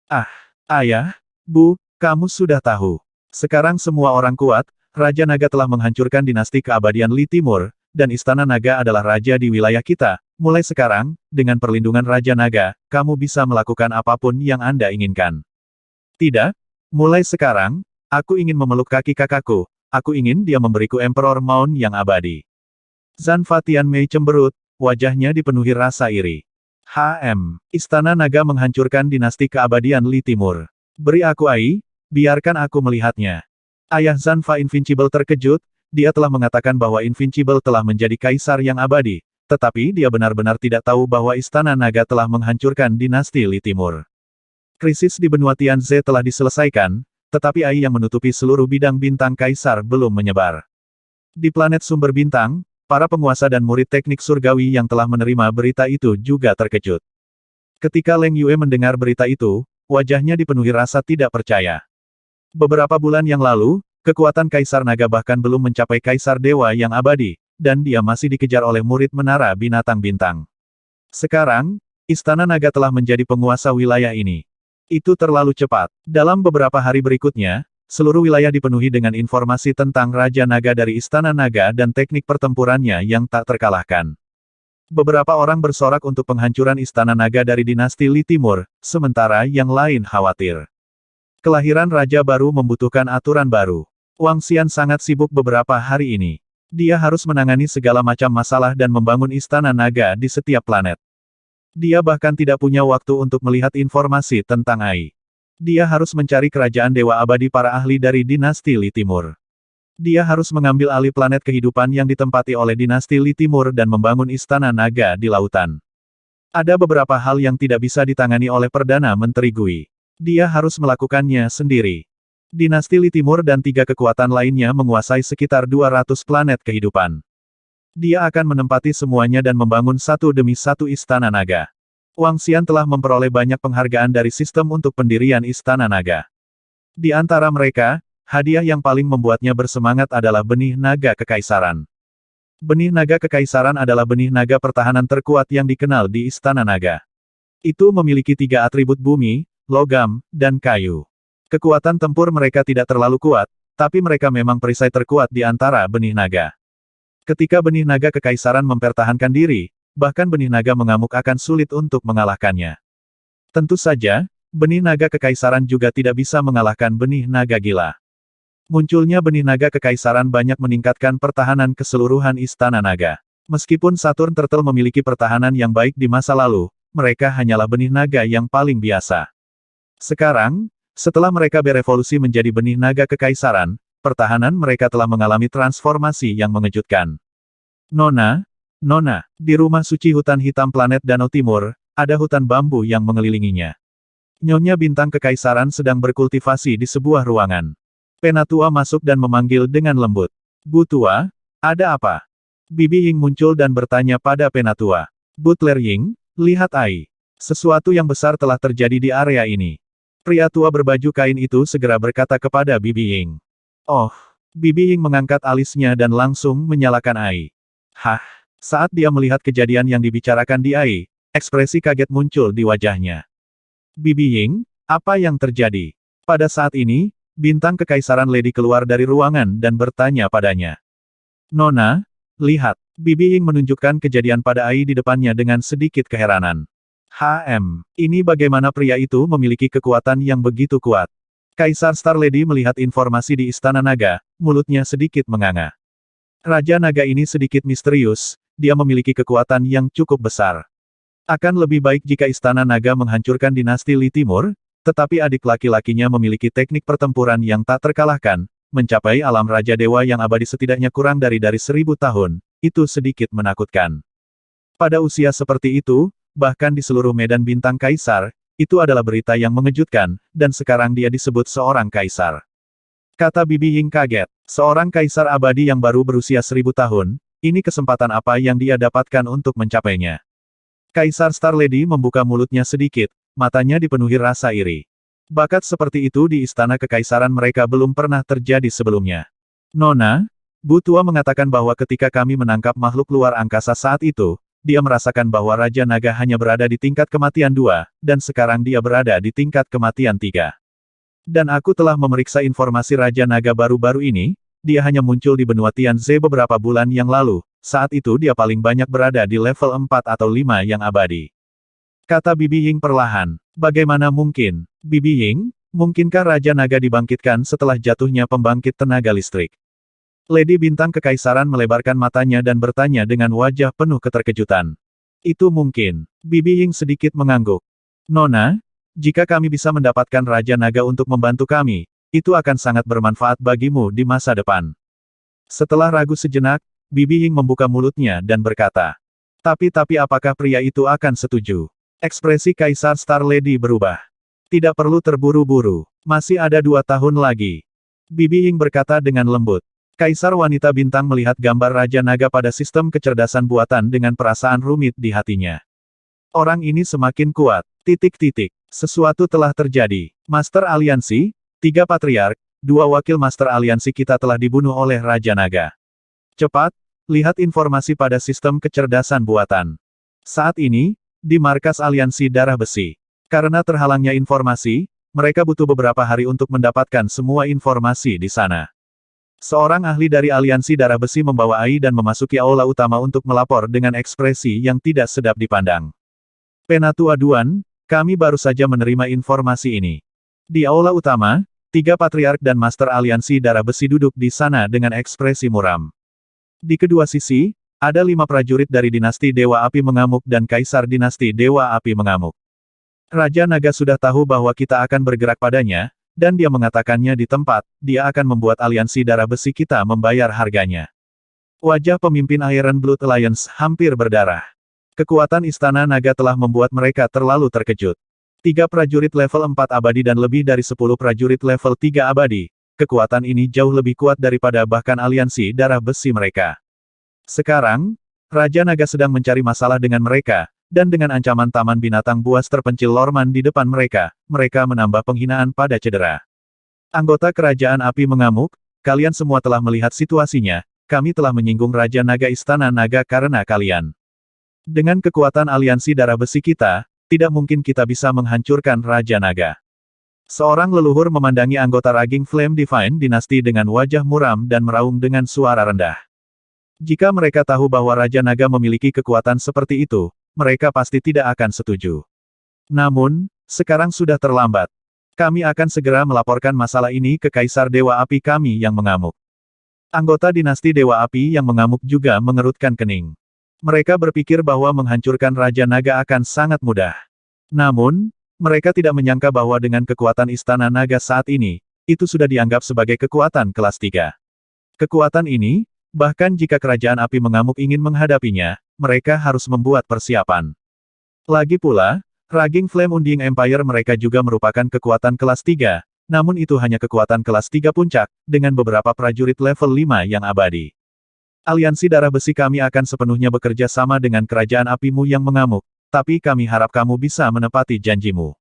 Ah, ayah, bu, kamu sudah tahu. Sekarang semua orang kuat, Raja Naga telah menghancurkan dinasti keabadian Li Timur, dan Istana Naga adalah raja di wilayah kita. Mulai sekarang, dengan perlindungan Raja Naga, kamu bisa melakukan apapun yang Anda inginkan. Tidak, mulai sekarang, aku ingin memeluk kaki kakakku, aku ingin dia memberiku Emperor Maun yang abadi. Zhan Fatianmei cemberut. Wajahnya dipenuhi rasa iri. Istana Naga menghancurkan dinasti keabadian Li Timur. Beri aku Ai, biarkan aku melihatnya. Ayah Zanfa Invincible terkejut, dia telah mengatakan bahwa Invincible telah menjadi kaisar yang abadi, tetapi dia benar-benar tidak tahu bahwa Istana Naga telah menghancurkan dinasti Li Timur. Krisis di benua Tianze telah diselesaikan, tetapi Ai yang menutupi seluruh bidang bintang kaisar belum menyebar. Di planet sumber bintang, para penguasa dan murid teknik surgawi yang telah menerima berita itu juga terkejut. Ketika Leng Yue mendengar berita itu, wajahnya dipenuhi rasa tidak percaya. Beberapa bulan yang lalu, kekuatan Kaisar Naga bahkan belum mencapai Kaisar Dewa yang abadi, dan dia masih dikejar oleh murid Menara Binatang Bintang. Sekarang, Istana Naga telah menjadi penguasa wilayah ini. Itu terlalu cepat. Dalam beberapa hari berikutnya, seluruh wilayah dipenuhi dengan informasi tentang Raja Naga dari Istana Naga dan teknik pertempurannya yang tak terkalahkan. Beberapa orang bersorak untuk penghancuran Istana Naga dari dinasti Li Timur, sementara yang lain khawatir. Kelahiran Raja baru membutuhkan aturan baru. Wang Xian sangat sibuk beberapa hari ini. Dia harus menangani segala macam masalah dan membangun Istana Naga di setiap planet. Dia bahkan tidak punya waktu untuk melihat informasi tentang Ai. Dia harus mencari kerajaan Dewa Abadi para ahli dari dinasti Li Timur. Dia harus mengambil alih planet kehidupan yang ditempati oleh dinasti Li Timur dan membangun Istana Naga di lautan. Ada beberapa hal yang tidak bisa ditangani oleh Perdana Menteri Gui. Dia harus melakukannya sendiri. Dinasti Li Timur dan 3 kekuatan lainnya menguasai sekitar 200 planet kehidupan. Dia akan menempati semuanya dan membangun satu demi satu Istana Naga. Wang Xian telah memperoleh banyak penghargaan dari sistem untuk pendirian Istana Naga. Di antara mereka, hadiah yang paling membuatnya bersemangat adalah benih naga kekaisaran. Benih naga kekaisaran adalah benih naga pertahanan terkuat yang dikenal di Istana Naga. Itu memiliki 3 atribut bumi, logam, dan kayu. Kekuatan tempur mereka tidak terlalu kuat, tapi mereka memang perisai terkuat di antara benih naga. Ketika benih naga kekaisaran mempertahankan diri, bahkan benih naga mengamuk akan sulit untuk mengalahkannya. Tentu saja, benih naga kekaisaran juga tidak bisa mengalahkan benih naga gila. Munculnya benih naga kekaisaran banyak meningkatkan pertahanan keseluruhan Istana Naga. Meskipun Saturn Turtle memiliki pertahanan yang baik di masa lalu, mereka hanyalah benih naga yang paling biasa. Sekarang, setelah mereka berevolusi menjadi benih naga kekaisaran, pertahanan mereka telah mengalami transformasi yang mengejutkan. Nona, di rumah suci hutan hitam planet Danau Timur, ada hutan bambu yang mengelilinginya. Nyonya Bintang Kekaisaran sedang berkultivasi di sebuah ruangan. Penatua masuk dan memanggil dengan lembut. Bu Tua, ada apa? Bibi Ying muncul dan bertanya pada Penatua. Butler Ying, lihat Ai. Sesuatu yang besar telah terjadi di area ini. Pria tua berbaju kain itu segera berkata kepada Bibi Ying. Oh, Bibi Ying mengangkat alisnya dan langsung menyalakan Ai. Hah, saat dia melihat kejadian yang dibicarakan di Ai, ekspresi kaget muncul di wajahnya. Bibi Ying, apa yang terjadi? Pada saat ini, Bintang Kekaisaran Lady keluar dari ruangan dan bertanya padanya. Nona, lihat, Bibi Ying menunjukkan kejadian pada Ai di depannya dengan sedikit keheranan. Ini bagaimana pria itu memiliki kekuatan yang begitu kuat? Kaisar Star Lady melihat informasi di Istana Naga, mulutnya sedikit menganga. Raja Naga ini sedikit misterius, dia memiliki kekuatan yang cukup besar. Akan lebih baik jika Istana Naga menghancurkan dinasti Li Timur, tetapi adik laki-lakinya memiliki teknik pertempuran yang tak terkalahkan, mencapai alam Raja Dewa yang abadi setidaknya kurang dari 1000 tahun, itu sedikit menakutkan. Pada usia seperti itu, bahkan di seluruh medan bintang kaisar, itu adalah berita yang mengejutkan, dan sekarang dia disebut seorang kaisar. Kata Bibi Ying kaget, seorang kaisar abadi yang baru berusia 1000 tahun, ini kesempatan apa yang dia dapatkan untuk mencapainya. Kaisar Star Lady membuka mulutnya sedikit, matanya dipenuhi rasa iri. Bakat seperti itu di istana kekaisaran mereka belum pernah terjadi sebelumnya. Nona, Bu Tua mengatakan bahwa ketika kami menangkap makhluk luar angkasa saat itu, dia merasakan bahwa Raja Naga hanya berada di tingkat kematian 2, dan sekarang dia berada di tingkat kematian 3. Dan aku telah memeriksa informasi Raja Naga baru-baru ini, dia hanya muncul di benua Tianze beberapa bulan yang lalu, saat itu dia paling banyak berada di level 4 atau 5 yang abadi. Kata Bibi Ying perlahan, bagaimana mungkin? Bibi Ying, mungkinkah Raja Naga dibangkitkan setelah jatuhnya pembangkit tenaga listrik? Lady Bintang Kekaisaran melebarkan matanya dan bertanya dengan wajah penuh keterkejutan. Itu mungkin. Bibi Ying sedikit mengangguk. Nona, jika kami bisa mendapatkan Raja Naga untuk membantu kami, itu akan sangat bermanfaat bagimu di masa depan. Setelah ragu sejenak, Bibi Ying membuka mulutnya dan berkata. Tapi apakah pria itu akan setuju? Ekspresi Kaisar Star Lady berubah. Tidak perlu terburu-buru. Masih ada 2 tahun lagi. Bibi Ying berkata dengan lembut. Kaisar wanita bintang melihat gambar Raja Naga pada sistem kecerdasan buatan dengan perasaan rumit di hatinya. Orang ini semakin kuat. Sesuatu telah terjadi. Master Aliansi, 3 Patriark, dua wakil Master Aliansi kita telah dibunuh oleh Raja Naga. Cepat, lihat informasi pada sistem kecerdasan buatan. Saat ini, di markas Aliansi Darah Besi. Karena terhalangnya informasi, mereka butuh beberapa hari untuk mendapatkan semua informasi di sana. Seorang ahli dari Aliansi Darah Besi membawa Ai dan memasuki aula utama untuk melapor dengan ekspresi yang tidak sedap dipandang. Penatua Duan, kami baru saja menerima informasi ini. Di aula utama, 3 patriark dan Master Aliansi Darah Besi duduk di sana dengan ekspresi muram. Di kedua sisi, ada 5 prajurit dari dinasti Dewa Api mengamuk dan Kaisar dinasti Dewa Api mengamuk. Raja Naga sudah tahu bahwa kita akan bergerak padanya, dan dia mengatakannya di tempat, dia akan membuat aliansi darah besi kita membayar harganya. Wajah pemimpin Iron Blood Alliance hampir berdarah. Kekuatan Istana Naga telah membuat mereka terlalu terkejut. 3 prajurit level 4 abadi dan lebih dari 10 prajurit level 3 abadi. Kekuatan ini jauh lebih kuat daripada bahkan aliansi darah besi mereka. Sekarang, Raja Naga sedang mencari masalah dengan mereka, dan dengan ancaman taman binatang buas terpencil Lorman di depan mereka, mereka menambah penghinaan pada cedera. Anggota Kerajaan Api mengamuk, kalian semua telah melihat situasinya, kami telah menyinggung Raja Naga Istana Naga karena kalian. Dengan kekuatan aliansi darah besi kita, tidak mungkin kita bisa menghancurkan Raja Naga. Seorang leluhur memandangi anggota Raging Flame Divine dinasti dengan wajah muram dan meraung dengan suara rendah. Jika mereka tahu bahwa Raja Naga memiliki kekuatan seperti itu, mereka pasti tidak akan setuju. Namun, sekarang sudah terlambat. Kami akan segera melaporkan masalah ini ke Kaisar Dewa Api kami yang mengamuk. Anggota dinasti Dewa Api yang mengamuk juga mengerutkan kening. Mereka berpikir bahwa menghancurkan Raja Naga akan sangat mudah. Namun, mereka tidak menyangka bahwa dengan kekuatan Istana Naga saat ini, itu sudah dianggap sebagai kekuatan kelas 3. Kekuatan ini, bahkan jika Kerajaan Api mengamuk ingin menghadapinya, mereka harus membuat persiapan. Lagi pula, Raging Flame Undying Empire mereka juga merupakan kekuatan kelas 3, namun itu hanya kekuatan kelas 3 puncak, dengan beberapa prajurit level 5 yang abadi. Aliansi Darah Besi kami akan sepenuhnya bekerja sama dengan Kerajaan Apimu yang mengamuk, tapi kami harap kamu bisa menepati janjimu.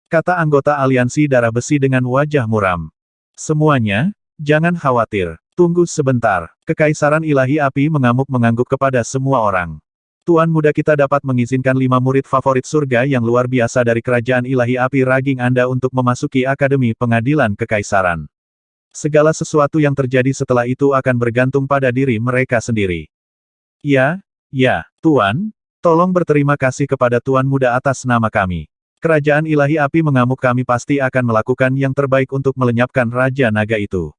Kata anggota Aliansi Darah Besi dengan wajah muram. Semuanya, jangan khawatir. Tunggu sebentar, Kekaisaran Ilahi Api mengamuk mengangguk kepada semua orang. Tuan muda kita dapat mengizinkan 5 murid favorit surga yang luar biasa dari Kerajaan Ilahi Api Raging Anda untuk memasuki Akademi Pengadilan Kekaisaran. Segala sesuatu yang terjadi setelah itu akan bergantung pada diri mereka sendiri. Ya, Tuan, tolong berterima kasih kepada Tuan muda atas nama kami. Kerajaan Ilahi Api mengamuk kami pasti akan melakukan yang terbaik untuk melenyapkan Raja Naga itu.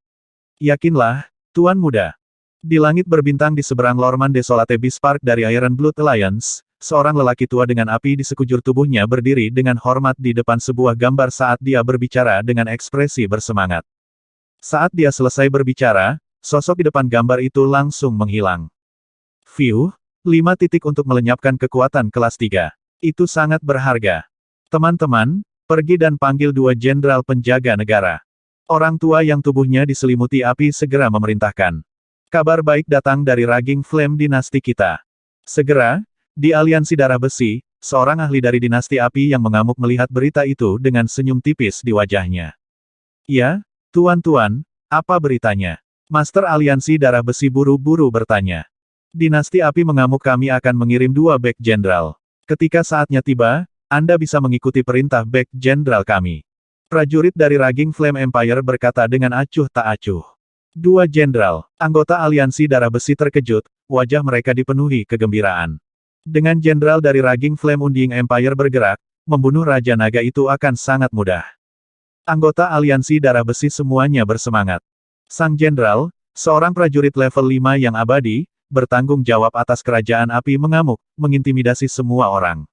Yakinlah, Tuan Muda. Di langit berbintang di seberang Lorman Desolate Beast Park dari Iron Blood Alliance, seorang lelaki tua dengan api di sekujur tubuhnya berdiri dengan hormat di depan sebuah gambar saat dia berbicara dengan ekspresi bersemangat. Saat dia selesai berbicara, sosok di depan gambar itu langsung menghilang. 5 titik untuk melenyapkan kekuatan kelas 3. Itu sangat berharga. Teman-teman, pergi dan panggil 2 jenderal penjaga negara. Orang tua yang tubuhnya diselimuti api segera memerintahkan. Kabar baik datang dari Raging Flame dinasti kita. Segera, di Aliansi Darah Besi, seorang ahli dari dinasti api yang mengamuk melihat berita itu dengan senyum tipis di wajahnya. Ya, tuan-tuan, apa beritanya? Master Aliansi Darah Besi buru-buru bertanya. Dinasti api mengamuk kami akan mengirim 2 Back Jenderal. Ketika saatnya tiba, Anda bisa mengikuti perintah Back Jenderal kami. Prajurit dari Raging Flame Empire berkata dengan acuh tak acuh. 2 jenderal, anggota Aliansi Darah Besi terkejut, wajah mereka dipenuhi kegembiraan. Dengan jenderal dari Raging Flame Undying Empire bergerak, membunuh Raja Naga itu akan sangat mudah. Anggota Aliansi Darah Besi semuanya bersemangat. Sang jenderal, seorang prajurit level 5 yang abadi, bertanggung jawab atas Kerajaan Api mengamuk, mengintimidasi semua orang.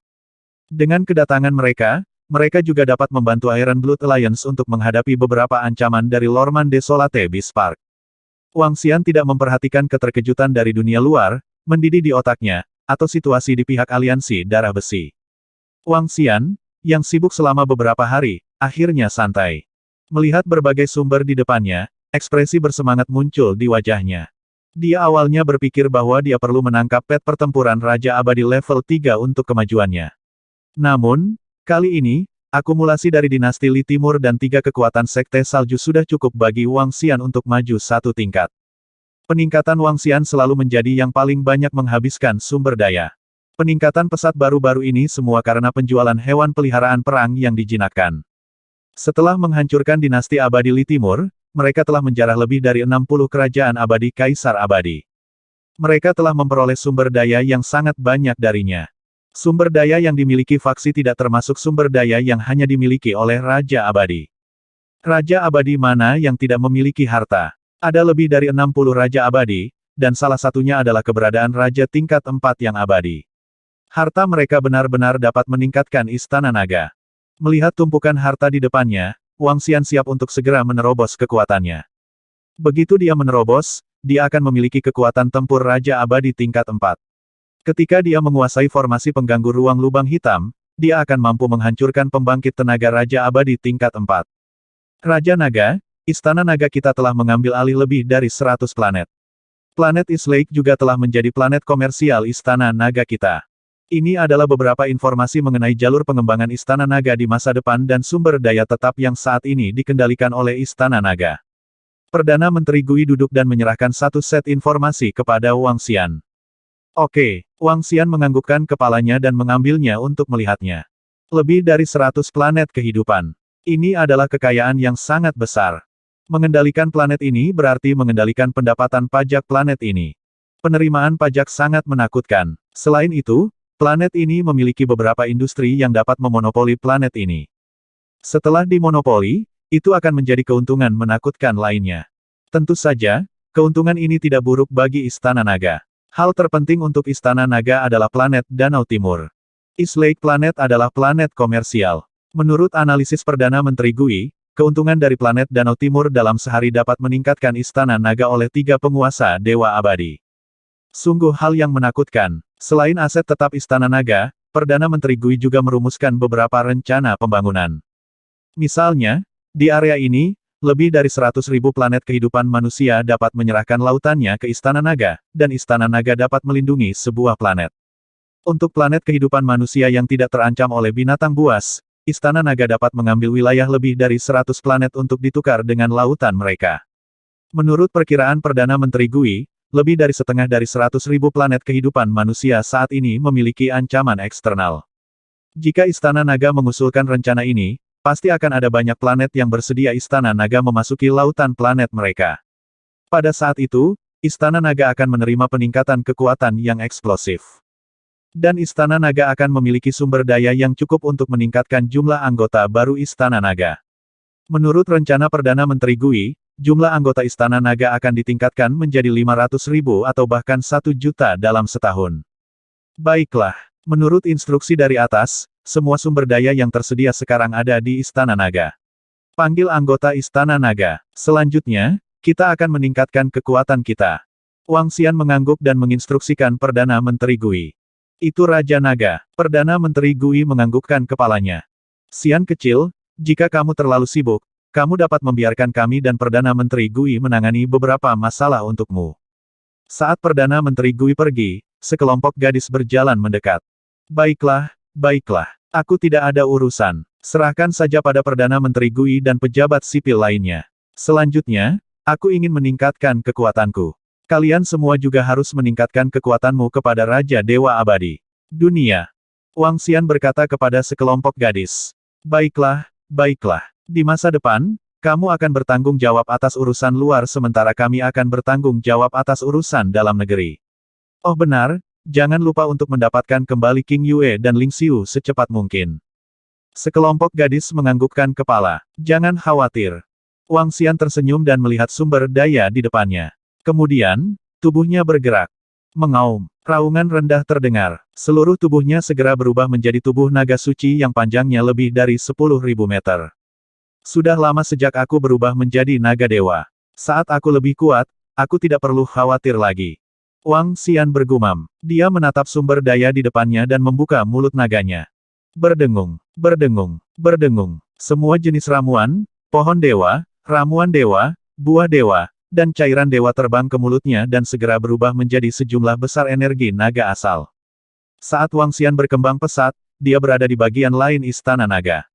Dengan kedatangan mereka juga dapat membantu Iron Blood Alliance untuk menghadapi beberapa ancaman dari Lorman Desolate Beast Park. Wang Xian tidak memperhatikan keterkejutan dari dunia luar, mendidih di otaknya, atau situasi di pihak Aliansi Darah Besi. Wang Xian, yang sibuk selama beberapa hari, akhirnya santai. Melihat berbagai sumber di depannya, ekspresi bersemangat muncul di wajahnya. Dia awalnya berpikir bahwa dia perlu menangkap pet pertempuran Raja Abadi level 3 untuk kemajuannya. Namun, kali ini, Akumulasi dari dinasti Li Timur dan 3 kekuatan sekte salju sudah cukup bagi Wang Xian untuk maju satu tingkat. Peningkatan Wang Xian selalu menjadi yang paling banyak menghabiskan sumber daya. Peningkatan pesat baru-baru ini semua karena penjualan hewan peliharaan perang yang dijinakkan. Setelah menghancurkan dinasti abadi Li Timur, mereka telah menjarah lebih dari 60 kerajaan abadi Kaisar Abadi. Mereka telah memperoleh sumber daya yang sangat banyak darinya. Sumber daya yang dimiliki faksi tidak termasuk sumber daya yang hanya dimiliki oleh Raja Abadi. Raja Abadi mana yang tidak memiliki harta? Ada lebih dari 60 Raja Abadi, dan salah satunya adalah keberadaan Raja tingkat 4 yang abadi. Harta mereka benar-benar dapat meningkatkan Istana Naga. Melihat tumpukan harta di depannya, Wang Xian siap untuk segera menerobos kekuatannya. Begitu dia menerobos, dia akan memiliki kekuatan tempur Raja Abadi tingkat 4. Ketika dia menguasai formasi pengganggu ruang lubang hitam, dia akan mampu menghancurkan pembangkit tenaga Raja Abadi tingkat 4. Raja Naga, Istana Naga kita telah mengambil alih lebih dari 100 planet. Planet East Lake juga telah menjadi planet komersial Istana Naga kita. Ini adalah beberapa informasi mengenai jalur pengembangan Istana Naga di masa depan dan sumber daya tetap yang saat ini dikendalikan oleh Istana Naga. Perdana Menteri Gui duduk dan menyerahkan satu set informasi kepada Wang Xian. Oke, Wang Xian menganggukkan kepalanya dan mengambilnya untuk melihatnya. Lebih dari 100 planet kehidupan. Ini adalah kekayaan yang sangat besar. Mengendalikan planet ini berarti mengendalikan pendapatan pajak planet ini. Penerimaan pajak sangat menakutkan. Selain itu, planet ini memiliki beberapa industri yang dapat memonopoli planet ini. Setelah dimonopoli, itu akan menjadi keuntungan menakutkan lainnya. Tentu saja, keuntungan ini tidak buruk bagi Istana Naga. Hal terpenting untuk Istana Naga adalah planet Danau Timur. East Lake Planet adalah planet komersial. Menurut analisis Perdana Menteri Gui, keuntungan dari planet Danau Timur dalam sehari dapat meningkatkan Istana Naga oleh 3 penguasa Dewa Abadi. Sungguh hal yang menakutkan. Selain aset tetap Istana Naga, Perdana Menteri Gui juga merumuskan beberapa rencana pembangunan. Misalnya, di area ini, lebih dari 100.000 planet kehidupan manusia dapat menyerahkan lautannya ke Istana Naga, dan Istana Naga dapat melindungi sebuah planet. Untuk planet kehidupan manusia yang tidak terancam oleh binatang buas, Istana Naga dapat mengambil wilayah lebih dari 100 planet untuk ditukar dengan lautan mereka. Menurut perkiraan Perdana Menteri Gui, lebih dari setengah dari 100.000 planet kehidupan manusia saat ini memiliki ancaman eksternal. Jika Istana Naga mengusulkan rencana ini, pasti akan ada banyak planet yang bersedia Istana Naga memasuki lautan planet mereka. Pada saat itu, Istana Naga akan menerima peningkatan kekuatan yang eksplosif. Dan Istana Naga akan memiliki sumber daya yang cukup untuk meningkatkan jumlah anggota baru Istana Naga. Menurut rencana Perdana Menteri Gui, jumlah anggota Istana Naga akan ditingkatkan menjadi 500.000 atau bahkan 1 juta dalam setahun. Baiklah, menurut instruksi dari atas, semua sumber daya yang tersedia sekarang ada di Istana Naga. Panggil anggota Istana Naga. Selanjutnya, kita akan meningkatkan kekuatan kita. Wang Xian mengangguk dan menginstruksikan Perdana Menteri Gui. Itu Raja Naga. Perdana Menteri Gui menganggukkan kepalanya. Xian kecil, jika kamu terlalu sibuk, kamu dapat membiarkan kami dan Perdana Menteri Gui menangani beberapa masalah untukmu. Saat Perdana Menteri Gui pergi, sekelompok gadis berjalan mendekat. Baiklah, baiklah. Aku tidak ada urusan. Serahkan saja pada Perdana Menteri Gui dan pejabat sipil lainnya. Selanjutnya, aku ingin meningkatkan kekuatanku. Kalian semua juga harus meningkatkan kekuatanmu kepada Raja Dewa Abadi Dunia. Wang Xian berkata kepada sekelompok gadis. Baiklah, baiklah. Di masa depan, kamu akan bertanggung jawab atas urusan luar sementara kami akan bertanggung jawab atas urusan dalam negeri. Oh benar, jangan lupa untuk mendapatkan kembali King Yue dan Ling Xiu secepat mungkin. Sekelompok gadis menganggukkan kepala. Jangan khawatir. Wang Xian tersenyum dan melihat sumber daya di depannya. Kemudian, tubuhnya bergerak. Mengaum. Raungan rendah terdengar. Seluruh tubuhnya segera berubah menjadi tubuh naga suci yang panjangnya lebih dari 10.000 meter. Sudah lama sejak aku berubah menjadi naga dewa. Saat aku lebih kuat, aku tidak perlu khawatir lagi. Wang Xian bergumam. Dia menatap sumber daya di depannya dan membuka mulut naganya. Berdengung, berdengung, berdengung. Semua jenis ramuan, pohon dewa, ramuan dewa, buah dewa, dan cairan dewa terbang ke mulutnya dan segera berubah menjadi sejumlah besar energi naga asal. Saat Wang Xian berkembang pesat, dia berada di bagian lain Istana Naga.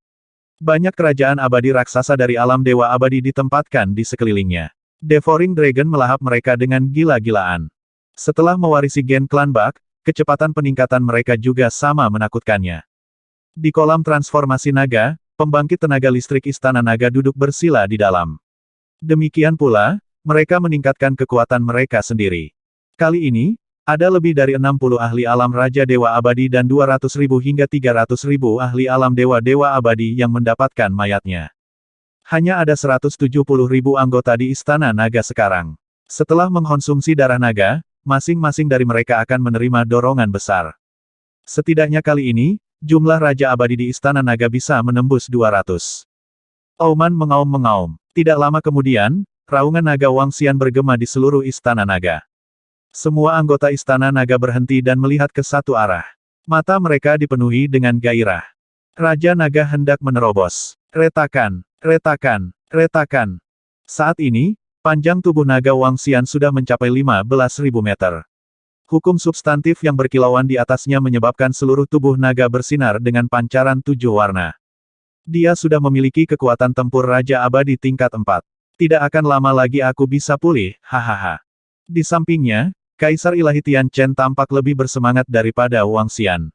Banyak kerajaan abadi raksasa dari alam dewa abadi ditempatkan di sekelilingnya. Devouring Dragon melahap mereka dengan gila-gilaan. Setelah mewarisi gen klan Bak, kecepatan peningkatan mereka juga sama menakutkannya. Di kolam transformasi naga, pembangkit tenaga listrik Istana Naga duduk bersila di dalam. Demikian pula, mereka meningkatkan kekuatan mereka sendiri. Kali ini, ada lebih dari 60 ahli alam Raja Dewa Abadi dan 200.000 hingga 300.000 ahli alam Dewa-Dewa Abadi yang mendapatkan mayatnya. Hanya ada 170.000 anggota di Istana Naga sekarang. Setelah mengkonsumsi darah naga, masing-masing dari mereka akan menerima dorongan besar. Setidaknya kali ini, jumlah Raja Abadi di Istana Naga bisa menembus 200. Auman mengaum-mengaum. Tidak lama kemudian, raungan naga Wangxian bergema di seluruh Istana Naga. Semua anggota Istana Naga berhenti dan melihat ke satu arah. Mata mereka dipenuhi dengan gairah. Raja Naga hendak menerobos. Retakan, retakan, retakan. Saat ini, panjang tubuh naga Wangxian sudah mencapai 15.000 meter. Hukum substantif yang berkilauan di atasnya menyebabkan seluruh tubuh naga bersinar dengan pancaran 7 warna. Dia sudah memiliki kekuatan tempur Raja Abadi tingkat 4. Tidak akan lama lagi aku bisa pulih, hahaha. Di sampingnya, Kaisar Ilahi Tian Chen tampak lebih bersemangat daripada Wangxian.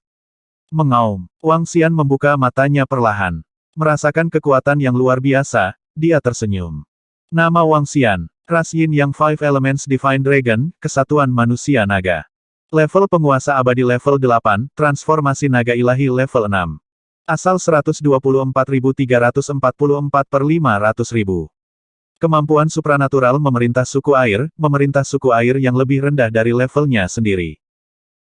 Mengaum, Wangxian membuka matanya perlahan. Merasakan kekuatan yang luar biasa, dia tersenyum. Nama Wangxian, ras Yin Yang Five Elements Divine Dragon, Kesatuan Manusia Naga. Level Penguasa Abadi level 8, Transformasi Naga Ilahi level 6. Asal 124.344 per 500.000. Kemampuan supranatural memerintah suku air yang lebih rendah dari levelnya sendiri.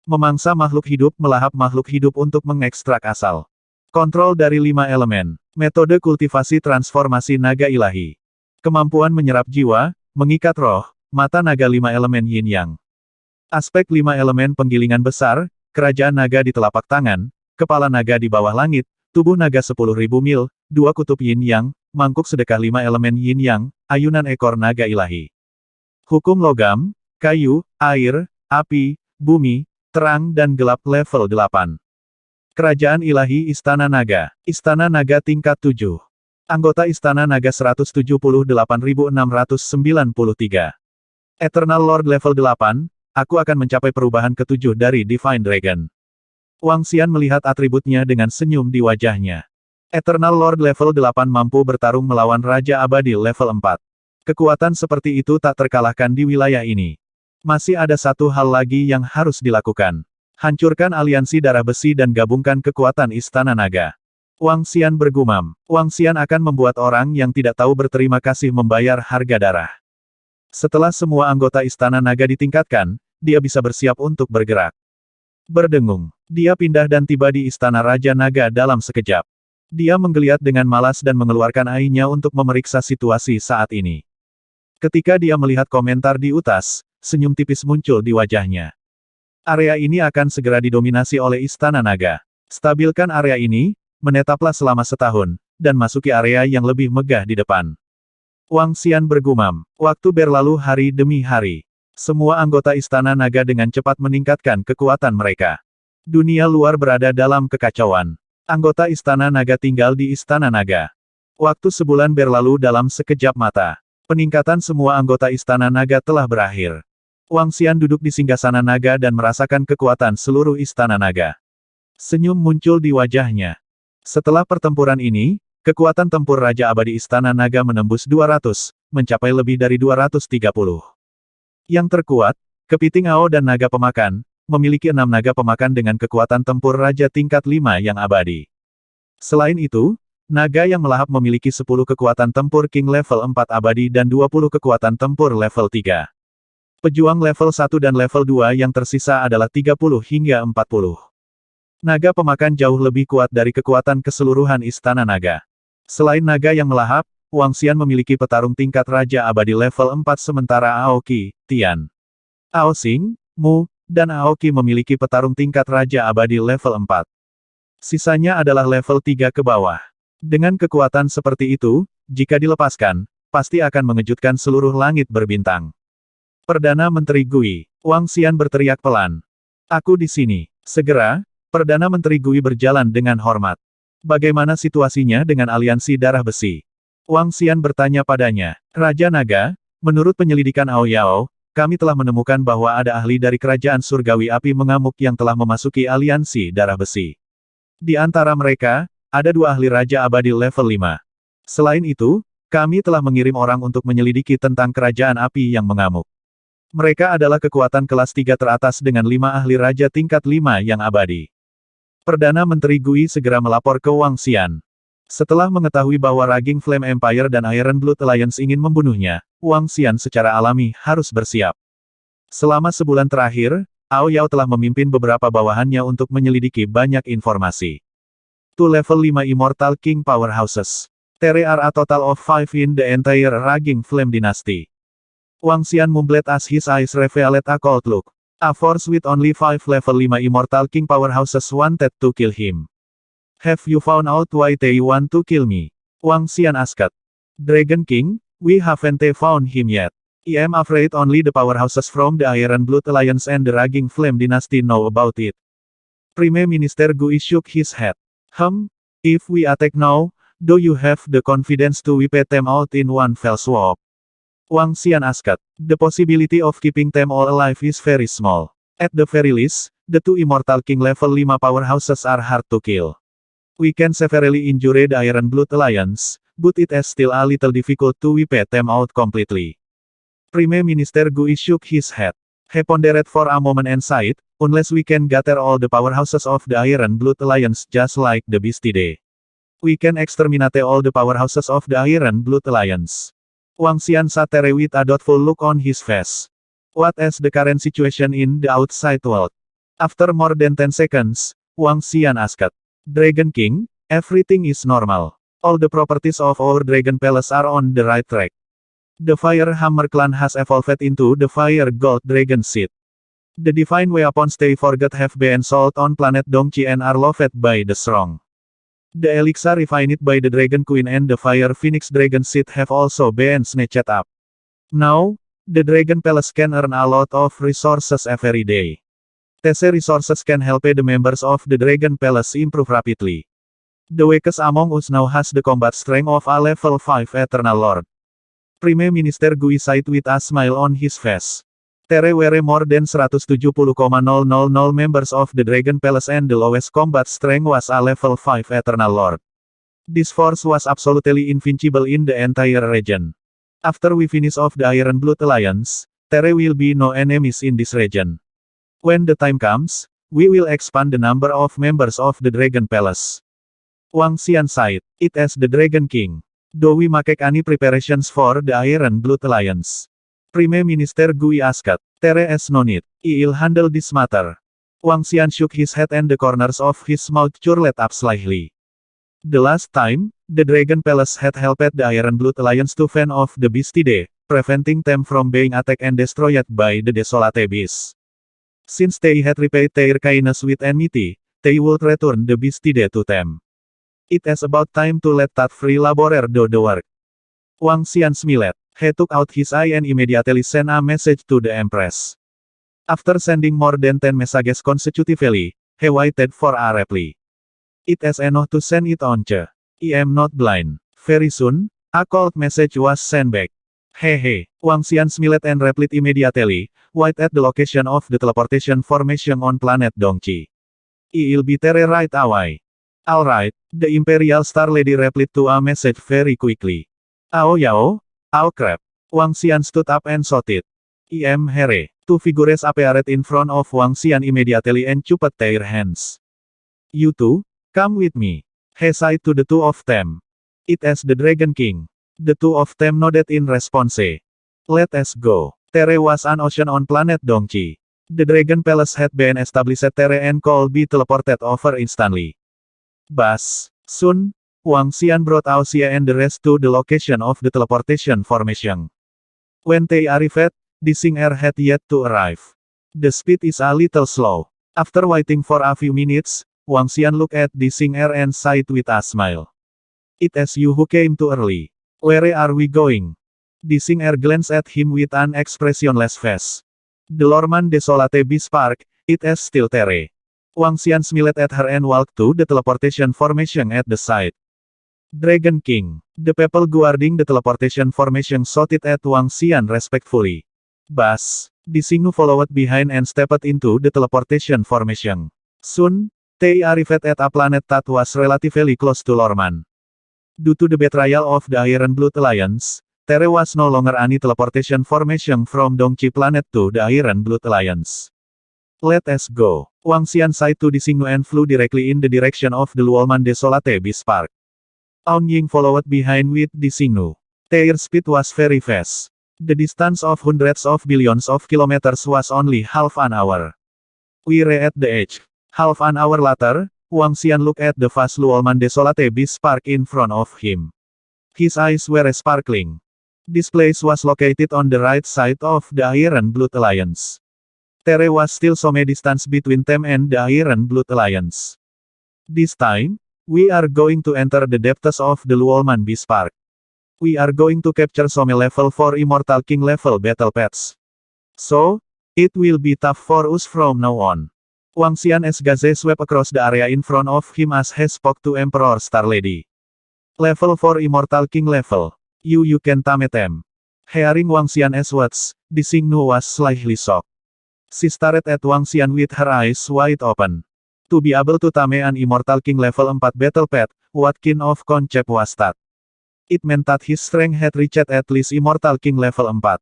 Memangsa makhluk hidup melahap makhluk hidup untuk mengekstrak asal. Kontrol dari 5 elemen. Metode kultivasi transformasi naga ilahi. Kemampuan menyerap jiwa, mengikat roh, mata naga 5 elemen yin yang. Aspek 5 elemen penggilingan besar, kerajaan naga di telapak tangan, kepala naga di bawah langit, tubuh naga 10.000 mil, 2 kutub yin yang, mangkuk sedekah 5 elemen yin yang, ayunan ekor naga ilahi. Hukum logam, kayu, air, api, bumi, terang dan gelap level 8. Kerajaan Ilahi Istana Naga. Istana Naga tingkat 7. Anggota Istana Naga 178.693. Eternal Lord level 8, aku akan mencapai perubahan ke-7 dari Divine Dragon. Wangxian melihat atributnya dengan senyum di wajahnya. Eternal Lord level 8 mampu bertarung melawan Raja Abadi level 4. Kekuatan seperti itu tak terkalahkan di wilayah ini. Masih ada satu hal lagi yang harus dilakukan. Hancurkan aliansi darah besi dan gabungkan kekuatan Istana Naga. Wangxian bergumam. Wangxian akan membuat orang yang tidak tahu berterima kasih membayar harga darah. Setelah semua anggota Istana Naga ditingkatkan, dia bisa bersiap untuk bergerak. Berdengung. Dia pindah dan tiba di Istana Raja Naga dalam sekejap. Dia menggeliat dengan malas dan mengeluarkan aihnya untuk memeriksa situasi saat ini. Ketika dia melihat komentar di utas, senyum tipis muncul di wajahnya. Area ini akan segera didominasi oleh Istana Naga. Stabilkan area ini, menetaplah selama setahun, dan masuki area yang lebih megah di depan. Wangxian bergumam. Waktu berlalu hari demi hari. Semua anggota Istana Naga dengan cepat meningkatkan kekuatan mereka. Dunia luar berada dalam kekacauan. Anggota Istana Naga tinggal di Istana Naga. Waktu sebulan berlalu dalam sekejap mata. Peningkatan semua anggota Istana Naga telah berakhir. Wangxian duduk di singgasana naga dan merasakan kekuatan seluruh Istana Naga. Senyum muncul di wajahnya. Setelah pertempuran ini, kekuatan tempur Raja Abadi Istana Naga menembus 200, mencapai lebih dari 230. Yang terkuat, Kepiting Ao dan Naga Pemakan, memiliki 6 naga pemakan dengan kekuatan tempur Raja tingkat 5 yang abadi. Selain itu, naga yang melahap memiliki 10 kekuatan tempur King level 4 abadi dan 20 kekuatan tempur level 3. Pejuang level 1 dan level 2 yang tersisa adalah 30 hingga 40. Naga pemakan jauh lebih kuat dari kekuatan keseluruhan Istana Naga. Selain naga yang melahap, Wangxian memiliki petarung tingkat Raja Abadi level 4 sementara Aoki, Tian, Ao Xing, Mu, dan Aoki memiliki petarung tingkat Raja Abadi level 4. Sisanya adalah level 3 ke bawah. Dengan kekuatan seperti itu, jika dilepaskan, pasti akan mengejutkan seluruh langit berbintang. Perdana Menteri Gui, Wangxian berteriak pelan. Aku di sini. Segera, Perdana Menteri Gui berjalan dengan hormat. Bagaimana situasinya dengan aliansi darah besi? Wang Xian bertanya padanya. Raja Naga, menurut penyelidikan Ao Yao, kami telah menemukan bahwa ada ahli dari kerajaan surgawi api mengamuk yang telah memasuki aliansi darah besi. Di antara mereka, ada 2 ahli raja abadi level 5. Selain itu, kami telah mengirim orang untuk menyelidiki tentang kerajaan api yang mengamuk. Mereka adalah kekuatan kelas 3 teratas dengan 5 ahli raja tingkat 5 yang abadi. Perdana Menteri Gui segera melapor ke Wang Xian. Setelah mengetahui bahwa Raging Flame Empire dan Iron Blood Alliance ingin membunuhnya, Wang Xian secara alami harus bersiap. Selama sebulan terakhir, Ao Yao telah memimpin beberapa bawahannya untuk menyelidiki banyak informasi. To level 5 Immortal King Powerhouses. There are a total of 5 in the entire Raging Flame Dynasty. Wang Xian mumbled as his eyes revealed a cold look. A force with only 5 level 5 Immortal King Powerhouses wanted to kill him. Have you found out why they want to kill me? Wang Xian asked. Dragon King, we haven't found him yet. I am afraid only the powerhouses from the Iron Blood Alliance and the Raging Flame Dynasty know about it. Prime Minister Gui shook his head. If we attack now, do you have the confidence to wipe them out in one fell swoop? Wang Xian asked. The possibility of keeping them all alive is very small. At the very least, the 2 Immortal King level 5 powerhouses are hard to kill. We can severely injure the Iron Blood Alliance, but it is still a little difficult to wipe them out completely. Prime Minister Gui shook his head. He pondered for a moment and sighed, unless we can gather all the powerhouses of the Iron Blood Alliance just like the Bastide. We can exterminate all the powerhouses of the Iron Blood Alliance. Wang Xian sat there with a doubtful look on his face. What is the current situation in the outside world? After more than 10 seconds, Wang Xian asked. Dragon King, everything is normal. All the properties of our Dragon Palace are on the right track. The Fire Hammer clan has evolved into the Fire Gold Dragon Seed. The divine weapons they forgot have been sold on planet Dongqi and are loved by the strong. The elixir refined by the Dragon Queen and the Fire Phoenix Dragon Seed have also been snatched up. Now, the Dragon Palace can earn a lot of resources every day. These resources can help the members of the Dragon Palace improve rapidly. The weakest among us now has the combat strength of a level 5 Eternal Lord. Prime Minister Gui sighed with a smile on his face. There were more than 170,000 members of the Dragon Palace and the lowest combat strength was a level 5 Eternal Lord. This force was absolutely invincible in the entire region. After we finish off the Iron Blood Alliance, there will be no enemies in this region. When the time comes, we will expand the number of members of the Dragon Palace. Wang Xian sighed. It is the Dragon King. Do we make any preparations for the Iron Blood Alliance? Prime Minister Gui asked. There is no need. I'll handle this matter. Wang Xian shook his head and the corners of his mouth curled up slightly. The last time, the Dragon Palace had helped the Iron Blood Alliance to fend off the Bastide, preventing them from being attacked and destroyed by the Desolate Beasts. Since they had repaid their kindness with enmity, they would return the Bastide to them. It is about time to let that free laborer do the work. Wang Xian smiled. He took out his eye and immediately sent a message to the Empress. After sending more than 10 messages consecutively, he waited for a reply. It is enough to send it on Che. I am not blind. Very soon, a cold message was sent back. Hehe. Wang Xian smiled and replied immediately, wait at the location of the teleportation formation on planet Dongqi. I'll be there right away. Alright, the Imperial Star Lady replied to a message very quickly. Ao Yao? Ao crap. Wang Xian stood up and shouted. I am here. 2 figures appeared in front of Wang Xian immediately and cupped their hands. You two, come with me. He said to the 2 of them. It is the Dragon King. The 2 of them nodded in response. Let us go. There was an ocean on planet Dongqi. The Dragon Palace had been established there and could be teleported over instantly. Bas. Soon, Wang Xian brought Aoxia and the rest to the location of the teleportation formation. When they arrived, the Sing Air had yet to arrive. The speed is a little slow. After waiting for a few minutes, Wang Xian looked at the Sing Air and sighed with a smile. It is you who came too early. Where are we going? The Sing Air glanced at him with an expressionless face. The Lorman Desolate Beast Park, it is still there. Wang Xian smiled at her and walked to the teleportation formation at the side. Dragon King. The people guarding the teleportation formation shouted at Wang Xian respectfully. Bas, Di Xingnu followed behind and stepped into the teleportation formation. Soon, they arrived at a planet that was relatively close to Lorman. Due to the betrayal of the Iron Blood Alliance, there was no longer any teleportation formation from Dongqi planet to the Iron Blood Alliance. Let us go. Wang Xian sighed to Di Xingnu and flew directly in the direction of the Luolman Desolate Beast Park. Aun Ying followed behind with Di Xingnu. Their speed was very fast. The distance of hundreds of billions of kilometers was only half an hour. We were at the edge. Half an hour later, Wang Xian looked at the vast Luolman Desolate Beast Park in front of him. His eyes were sparkling. This place was located on the right side of the Iron Blood Alliance. There was still some distance between them and the Iron Blood Alliance. This time, we are going to enter the depths of the Luolman Beast Park. We are going to capture some level 4 Immortal King level battle pets. So, it will be tough for us from now on. Wang Xian Gaze swept across the area in front of him as he spoke to Emperor Star Lady. Level 4 Immortal King level. You can tame them. Hearing Wang Xian's words, Di Xingnu was slightly shocked. She stared at Wang Xian with her eyes wide open. To be able to tame an Immortal King level 4 battle pet, what kind of concept was that? It meant that his strength had reached at least Immortal King level 4.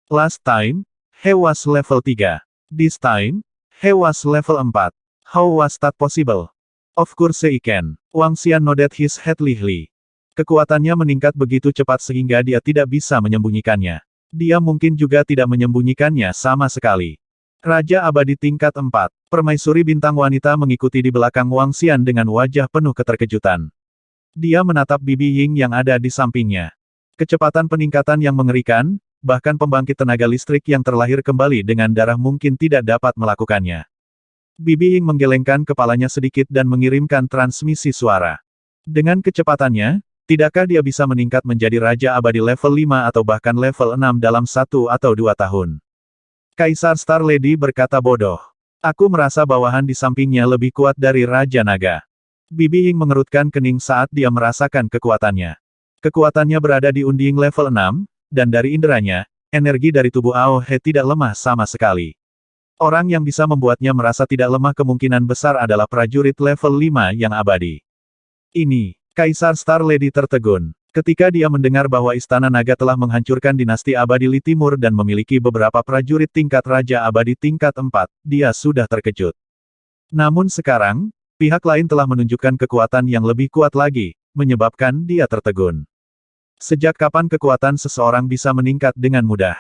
Last time, he was level 3. This time, he was level 4. How was that possible? Of course he can. Wang Xian nodded his head lightly. Kekuatannya meningkat begitu cepat sehingga dia tidak bisa menyembunyikannya. Dia mungkin juga tidak menyembunyikannya sama sekali. Raja Abadi tingkat 4. Permaisuri bintang wanita mengikuti di belakang Wang Xian dengan wajah penuh keterkejutan. Dia menatap Bibi Ying yang ada di sampingnya. Kecepatan peningkatan yang mengerikan, bahkan pembangkit tenaga listrik yang terlahir kembali dengan darah mungkin tidak dapat melakukannya. Bibi Ying menggelengkan kepalanya sedikit dan mengirimkan transmisi suara. Dengan kecepatannya, tidakkah dia bisa meningkat menjadi Raja Abadi level 5 atau bahkan level 6 dalam 1 atau 2 tahun? Kaisar Star Lady berkata bodoh. Aku merasa bawahan di sampingnya lebih kuat dari Raja Naga. Bibi Ying mengerutkan kening saat dia merasakan kekuatannya. Kekuatannya berada di Unding level 6, dan dari inderanya, energi dari tubuh Ao He tidak lemah sama sekali. Orang yang bisa membuatnya merasa tidak lemah kemungkinan besar adalah prajurit level 5 yang abadi. Ini, Kaisar Star Lady tertegun. Ketika dia mendengar bahwa Istana Naga telah menghancurkan dinasti abadi Li Timur dan memiliki beberapa prajurit tingkat Raja Abadi tingkat 4, dia sudah terkejut. Namun sekarang, pihak lain telah menunjukkan kekuatan yang lebih kuat lagi, menyebabkan dia tertegun. Sejak kapan kekuatan seseorang bisa meningkat dengan mudah?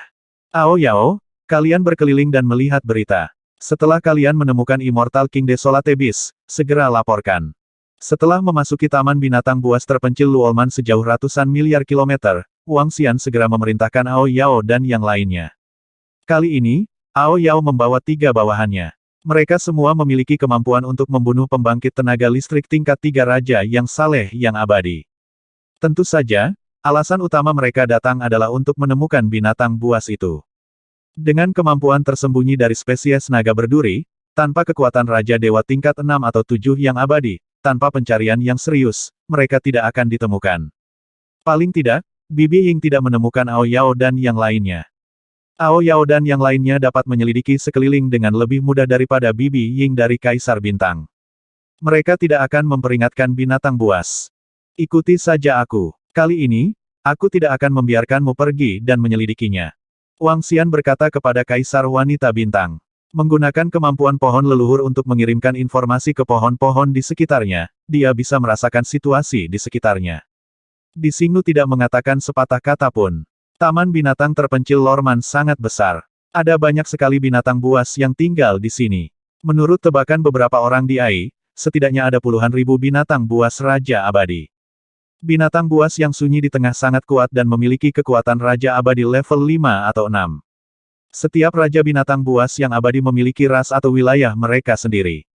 Ao Yao, kalian berkeliling dan melihat berita. Setelah kalian menemukan Immortal King Desolate Beast, segera laporkan. Setelah memasuki taman binatang buas terpencil Luolman sejauh ratusan miliar kilometer, Wang Xian segera memerintahkan Ao Yao dan yang lainnya. Kali ini, Ao Yao membawa 3 bawahannya. Mereka semua memiliki kemampuan untuk membunuh pembangkit tenaga listrik tingkat 3 raja yang saleh yang abadi. Tentu saja, alasan utama mereka datang adalah untuk menemukan binatang buas itu. Dengan kemampuan tersembunyi dari spesies naga berduri, tanpa kekuatan Raja Dewa tingkat 6 atau 7 yang abadi, tanpa pencarian yang serius, mereka tidak akan ditemukan. Paling tidak, Bibi Ying tidak menemukan Ao Yao dan yang lainnya. Ao Yao dan yang lainnya dapat menyelidiki sekeliling dengan lebih mudah daripada Bibi Ying dari Kaisar Bintang. Mereka tidak akan memperingatkan binatang buas. Ikuti saja aku. Kali ini, aku tidak akan membiarkanmu pergi dan menyelidikinya. Wang Xian berkata kepada Kaisar Wanita Bintang. Menggunakan kemampuan pohon leluhur untuk mengirimkan informasi ke pohon-pohon di sekitarnya, dia bisa merasakan situasi di sekitarnya. Di Xingnu tidak mengatakan sepatah kata pun. Taman binatang terpencil Lorman sangat besar. Ada banyak sekali binatang buas yang tinggal di sini. Menurut tebakan beberapa orang di AI, setidaknya ada puluhan ribu binatang buas Raja Abadi. Binatang buas yang sunyi di tengah sangat kuat dan memiliki kekuatan Raja Abadi level 5 atau 6. Setiap Raja Binatang Buas yang abadi memiliki ras atau wilayah mereka sendiri.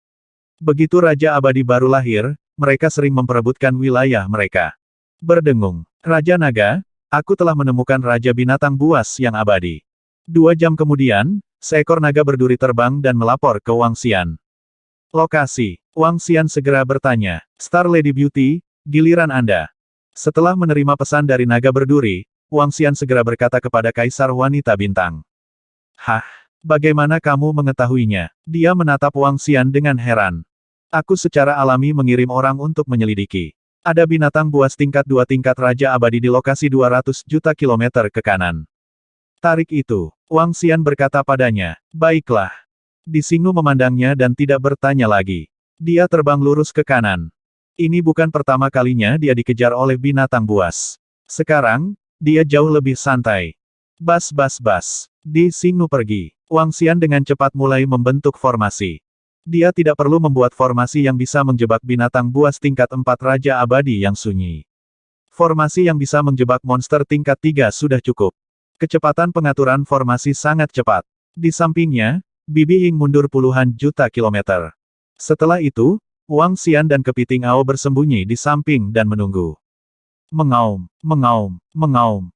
Begitu Raja Abadi baru lahir, mereka sering memperebutkan wilayah mereka. Berdengung, Raja Naga, aku telah menemukan Raja Binatang Buas yang abadi. 2 jam kemudian, seekor naga berduri terbang dan melapor ke Wang Xian. Lokasi. Wang Xian segera bertanya. Star Lady Beauty, giliran Anda. Setelah menerima pesan dari naga berduri, Wang Xian segera berkata kepada Kaisar Wanita Bintang. Hah? Bagaimana kamu mengetahuinya? Dia menatap Wang Xian dengan heran. Aku secara alami mengirim orang untuk menyelidiki. Ada binatang buas tingkat 2 tingkat Raja Abadi di lokasi 200 juta kilometer ke kanan. Tarik itu. Wang Xian berkata padanya. Baiklah. Disingnu memandangnya dan tidak bertanya lagi. Dia terbang lurus ke kanan. Ini bukan pertama kalinya dia dikejar oleh binatang buas. Sekarang, dia jauh lebih santai. Bas. Disingnu pergi. Wang Xian dengan cepat mulai membentuk formasi. Dia tidak perlu membuat formasi yang bisa menjebak binatang buas tingkat 4 Raja Abadi yang sunyi. Formasi yang bisa menjebak monster tingkat 3 sudah cukup. Kecepatan pengaturan formasi sangat cepat. Di sampingnya, Bibi Ying mundur puluhan juta kilometer. Setelah itu, Wang Xian dan Kepiting Ao bersembunyi di samping dan menunggu. Mengaum. 1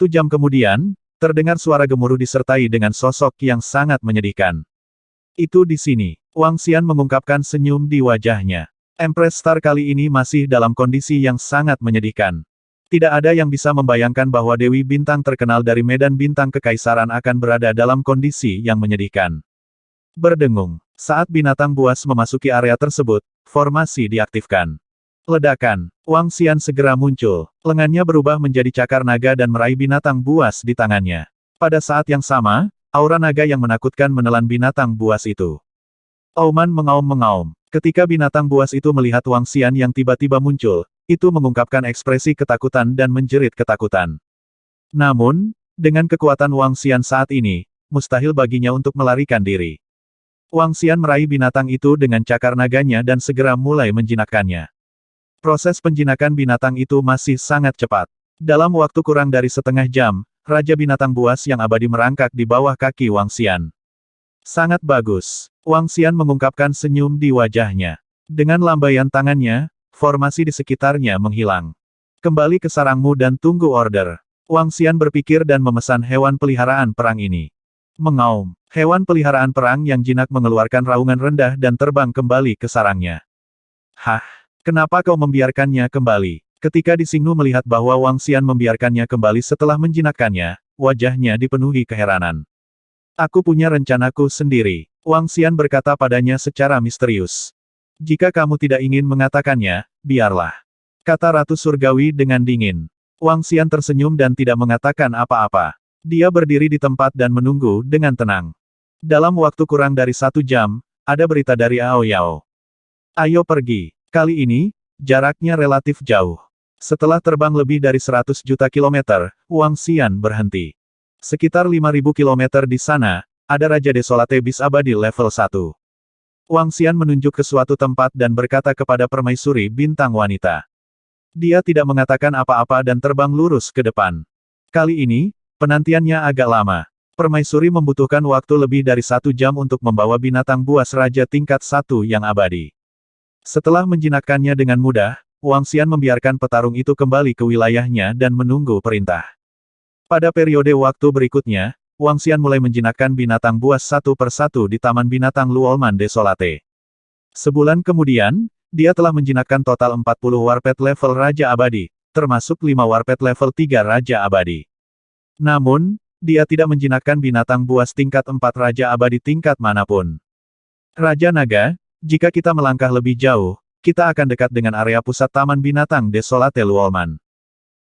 jam kemudian, terdengar suara gemuruh disertai dengan sosok yang sangat menyedihkan. Itu di sini. Wang Xian mengungkapkan senyum di wajahnya. Empress Star kali ini masih dalam kondisi yang sangat menyedihkan. Tidak ada yang bisa membayangkan bahwa Dewi Bintang terkenal dari medan bintang kekaisaran akan berada dalam kondisi yang menyedihkan. Berdengung. Saat binatang buas memasuki area tersebut, formasi diaktifkan. Ledakan. Wang Xian segera muncul. Lengannya berubah menjadi cakar naga dan meraih binatang buas di tangannya. Pada saat yang sama, aura naga yang menakutkan menelan binatang buas itu. Auman mengaum-mengaum. Ketika binatang buas itu melihat Wang Xian yang tiba-tiba muncul, itu mengungkapkan ekspresi ketakutan dan menjerit ketakutan. Namun, dengan kekuatan Wang Xian saat ini, mustahil baginya untuk melarikan diri. Wang Xian meraih binatang itu dengan cakar naganya dan segera mulai menjinakkannya. Proses penjinakan binatang itu masih sangat cepat. Dalam waktu kurang dari setengah jam, Raja Binatang Buas yang abadi merangkak di bawah kaki Wang Xian. Sangat bagus. Wang Xian mengungkapkan senyum di wajahnya. Dengan lambaian tangannya, formasi di sekitarnya menghilang. Kembali ke sarangmu dan tunggu order. Wang Xian berpikir dan memesan hewan peliharaan perang ini. Mengaum. Hewan peliharaan perang yang jinak mengeluarkan raungan rendah dan terbang kembali ke sarangnya. Hah? Kenapa kau membiarkannya kembali? Ketika Disingnu melihat bahwa Wang Xian membiarkannya kembali setelah menjinakkannya, wajahnya dipenuhi keheranan. Aku punya rencanaku sendiri. Wang Xian berkata padanya secara misterius. Jika kamu tidak ingin mengatakannya, biarlah. Kata Ratu Surgawi dengan dingin. Wang Xian tersenyum dan tidak mengatakan apa-apa. Dia berdiri di tempat dan menunggu dengan tenang. Dalam waktu kurang dari 1 jam, ada berita dari Ao Yao. Ayo pergi. Kali ini, jaraknya relatif jauh. Setelah terbang lebih dari 100 juta kilometer, Wang Xian berhenti. Sekitar 5.000 kilometer di sana, ada Raja Desolate Bis Abadi level 1. Wang Xian menunjuk ke suatu tempat dan berkata kepada permaisuri bintang wanita. Dia tidak mengatakan apa-apa dan terbang lurus ke depan. Kali ini, penantiannya agak lama. Permaisuri membutuhkan waktu lebih dari 1 jam untuk membawa binatang buas raja tingkat 1 yang abadi. Setelah menjinakkannya dengan mudah, Wang Xian membiarkan petarung itu kembali ke wilayahnya dan menunggu perintah. Pada periode waktu berikutnya, Wang Xian mulai menjinakkan binatang buas satu persatu di Taman Binatang Luolman Desolate. Sebulan kemudian, dia telah menjinakkan total 40 warpet level Raja Abadi, termasuk 5 warpet level 3 Raja Abadi. Namun, dia tidak menjinakkan binatang buas tingkat 4 Raja Abadi tingkat manapun. Raja Naga, jika kita melangkah lebih jauh, kita akan dekat dengan area pusat Taman Binatang Desolate Luolman.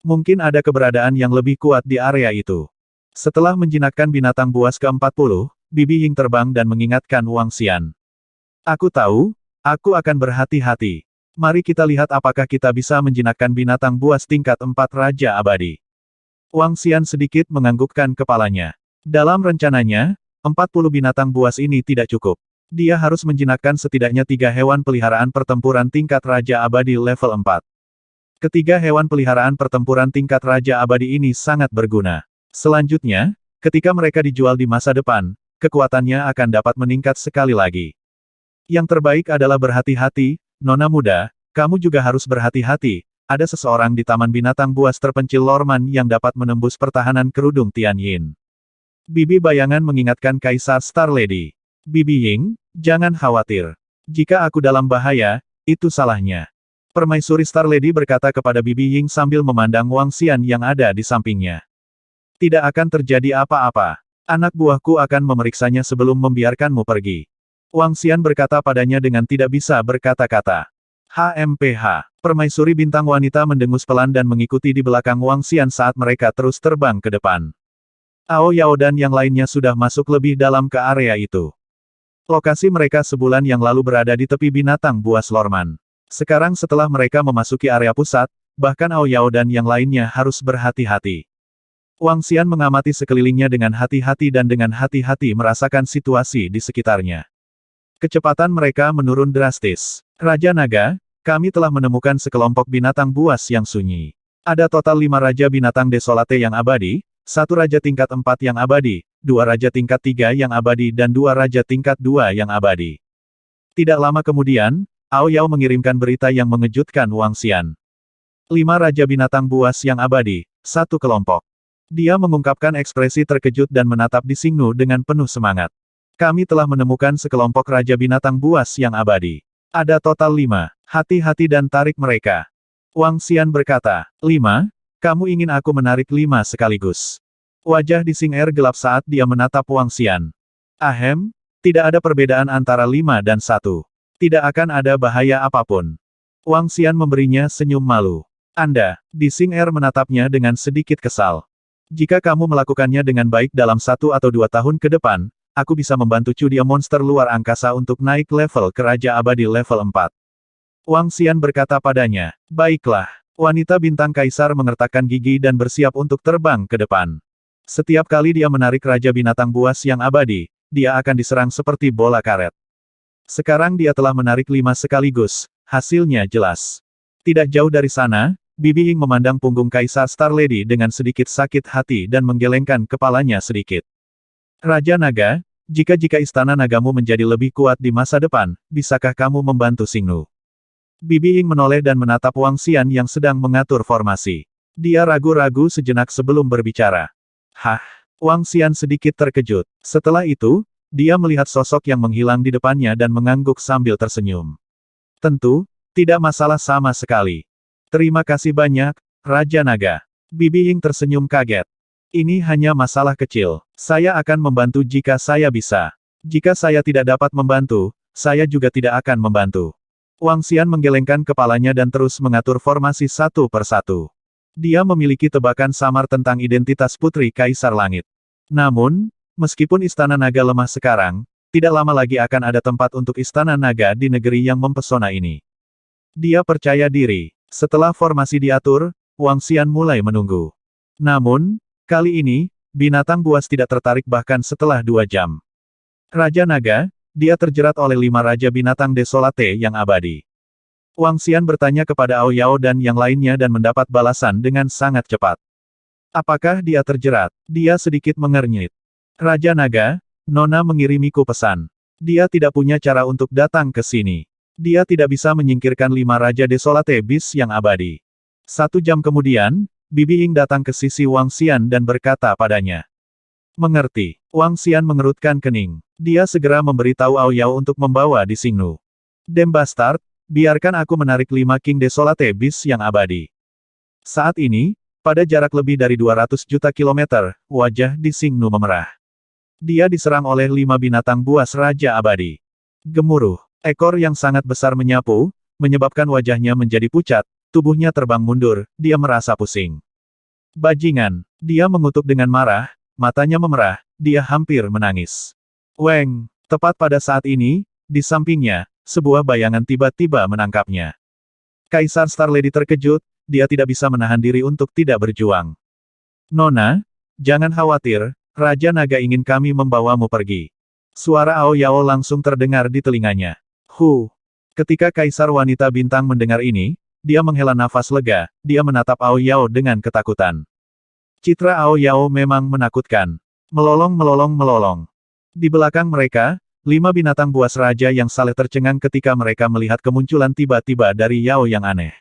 Mungkin ada keberadaan yang lebih kuat di area itu. Setelah menjinakkan binatang buas ke-40, Bibi Ying terbang dan mengingatkan Wang Xian. Aku tahu, aku akan berhati-hati. Mari kita lihat apakah kita bisa menjinakkan binatang buas tingkat 4 Raja Abadi. Wang Xian sedikit menganggukkan kepalanya. Dalam rencananya, 40 binatang buas ini tidak cukup. Dia harus menjinakkan setidaknya 3 hewan peliharaan pertempuran tingkat Raja Abadi level 4. Ketiga hewan peliharaan pertempuran tingkat Raja Abadi ini sangat berguna. Selanjutnya, ketika mereka dijual di masa depan, kekuatannya akan dapat meningkat sekali lagi. Yang terbaik adalah berhati-hati, Nona muda, kamu juga harus berhati-hati. Ada seseorang di Taman Binatang Buas terpencil Lorman yang dapat menembus pertahanan kerudung Tianyin. Bibi bayangan mengingatkan Kaisar Star Lady. Bibi Ying, jangan khawatir. Jika aku dalam bahaya, itu salahnya. Permaisuri Star Lady berkata kepada Bibi Ying sambil memandang Wang Xian yang ada di sampingnya. Tidak akan terjadi apa-apa. Anak buahku akan memeriksanya sebelum membiarkanmu pergi. Wang Xian berkata padanya dengan tidak bisa berkata-kata. HMPH. Permaisuri bintang wanita mendengus pelan dan mengikuti di belakang Wang Xian saat mereka terus terbang ke depan. Ao Yao dan yang lainnya sudah masuk lebih dalam ke area itu. Lokasi mereka sebulan yang lalu berada di tepi binatang buas Lorman. Sekarang setelah mereka memasuki area pusat, bahkan Ao Yao dan yang lainnya harus berhati-hati. Wang Xian mengamati sekelilingnya dengan hati-hati dan dengan hati-hati merasakan situasi di sekitarnya. Kecepatan mereka menurun drastis. Raja Naga, kami telah menemukan sekelompok binatang buas yang sunyi. Ada total 5 Raja Binatang Desolate yang abadi, 1 Raja tingkat 4 yang abadi, 2 Raja tingkat 3 yang abadi dan 2 Raja tingkat 2 yang abadi. Tidak lama kemudian, Ao Yao mengirimkan berita yang mengejutkan Wang Xian. 5 Raja Binatang Buas yang abadi, 1 kelompok. Dia mengungkapkan ekspresi terkejut dan menatap di Xingnu dengan penuh semangat. Kami telah menemukan sekelompok Raja Binatang Buas yang abadi. Ada total 5. Hati-hati dan tarik mereka. Wang Xian berkata, 5? Kamu ingin aku menarik 5 sekaligus? Wajah di Xing Er gelap saat dia menatap Wang Xian. Ahem, tidak ada perbedaan antara 5 dan 1. Tidak akan ada bahaya apapun. Wang Xian memberinya senyum malu. Anda, di Xing Er menatapnya dengan sedikit kesal. Jika kamu melakukannya dengan baik dalam 1 atau 2 tahun ke depan, aku bisa membantu Cudia monster luar angkasa untuk naik level ke Raja Abadi level 4. Wang Xian berkata padanya, baiklah. Wanita bintang kaisar mengertakkan gigi dan bersiap untuk terbang ke depan. Setiap kali dia menarik Raja Binatang Buas yang abadi, dia akan diserang seperti bola karet. Sekarang dia telah menarik 5 sekaligus, hasilnya jelas. Tidak jauh dari sana, Bibi Ying memandang punggung Kaisar Star Lady dengan sedikit sakit hati dan menggelengkan kepalanya sedikit. Raja Naga, jika istana nagamu menjadi lebih kuat di masa depan, bisakah kamu membantu Xingnu? Bibi Ying menoleh dan menatap Wang Xian yang sedang mengatur formasi. Dia ragu-ragu sejenak sebelum berbicara. Hah? Wang Xian sedikit terkejut. Setelah itu, dia melihat sosok yang menghilang di depannya dan mengangguk sambil tersenyum. Tentu, tidak masalah sama sekali. Terima kasih banyak, Raja Naga. Bibi Ying tersenyum kaget. Ini hanya masalah kecil. Saya akan membantu jika saya bisa. Jika saya tidak dapat membantu, saya juga tidak akan membantu. Wang Xian menggelengkan kepalanya dan terus mengatur formasi satu persatu. Dia memiliki tebakan samar tentang identitas Putri Kaisar Langit. Namun, meskipun Istana Naga lemah sekarang, tidak lama lagi akan ada tempat untuk Istana Naga di negeri yang mempesona ini. Dia percaya diri. Setelah formasi diatur, Wang Xian mulai menunggu. Namun, kali ini, binatang buas tidak tertarik bahkan setelah 2 jam. Raja Naga, dia terjerat oleh 5 Raja Binatang Desolate yang abadi. Wang Xian bertanya kepada Ao Yao dan yang lainnya dan mendapat balasan dengan sangat cepat. Apakah dia terjerat? Dia sedikit mengernyit. Raja Naga, Nona mengirimiku pesan. Dia tidak punya cara untuk datang ke sini. Dia tidak bisa menyingkirkan 5 Raja Desolate Beast yang abadi. 1 jam kemudian, Bibi Ying datang ke sisi Wang Xian dan berkata padanya. Mengerti. Wang Xian mengerutkan kening. Dia segera memberitahu Ao Yao untuk membawa di Xingnu. Dem Bastard, biarkan aku menarik 5 King Desolate Beast yang abadi. Saat ini, pada jarak lebih dari 200 juta kilometer, wajah di Xingnu memerah. Dia diserang oleh 5 binatang buas Raja Abadi. Gemuruh. Ekor yang sangat besar menyapu, menyebabkan wajahnya menjadi pucat, tubuhnya terbang mundur, dia merasa pusing. Bajingan. Dia mengutuk dengan marah, matanya memerah, dia hampir menangis. Weng, tepat pada saat ini, di sampingnya, sebuah bayangan tiba-tiba menangkapnya. Kaisar Star Lady terkejut, dia tidak bisa menahan diri untuk tidak berjuang. Nona, jangan khawatir, Raja Naga ingin kami membawamu pergi. Suara Ao Yao langsung terdengar di telinganya. Ketika Kaisar Wanita Bintang mendengar ini, dia menghela nafas lega, dia menatap Ao Yao dengan ketakutan. Citra Ao Yao memang menakutkan. Melolong. Di belakang mereka, 5 binatang buas raja yang saling tercengang ketika mereka melihat kemunculan tiba-tiba dari Yao yang aneh.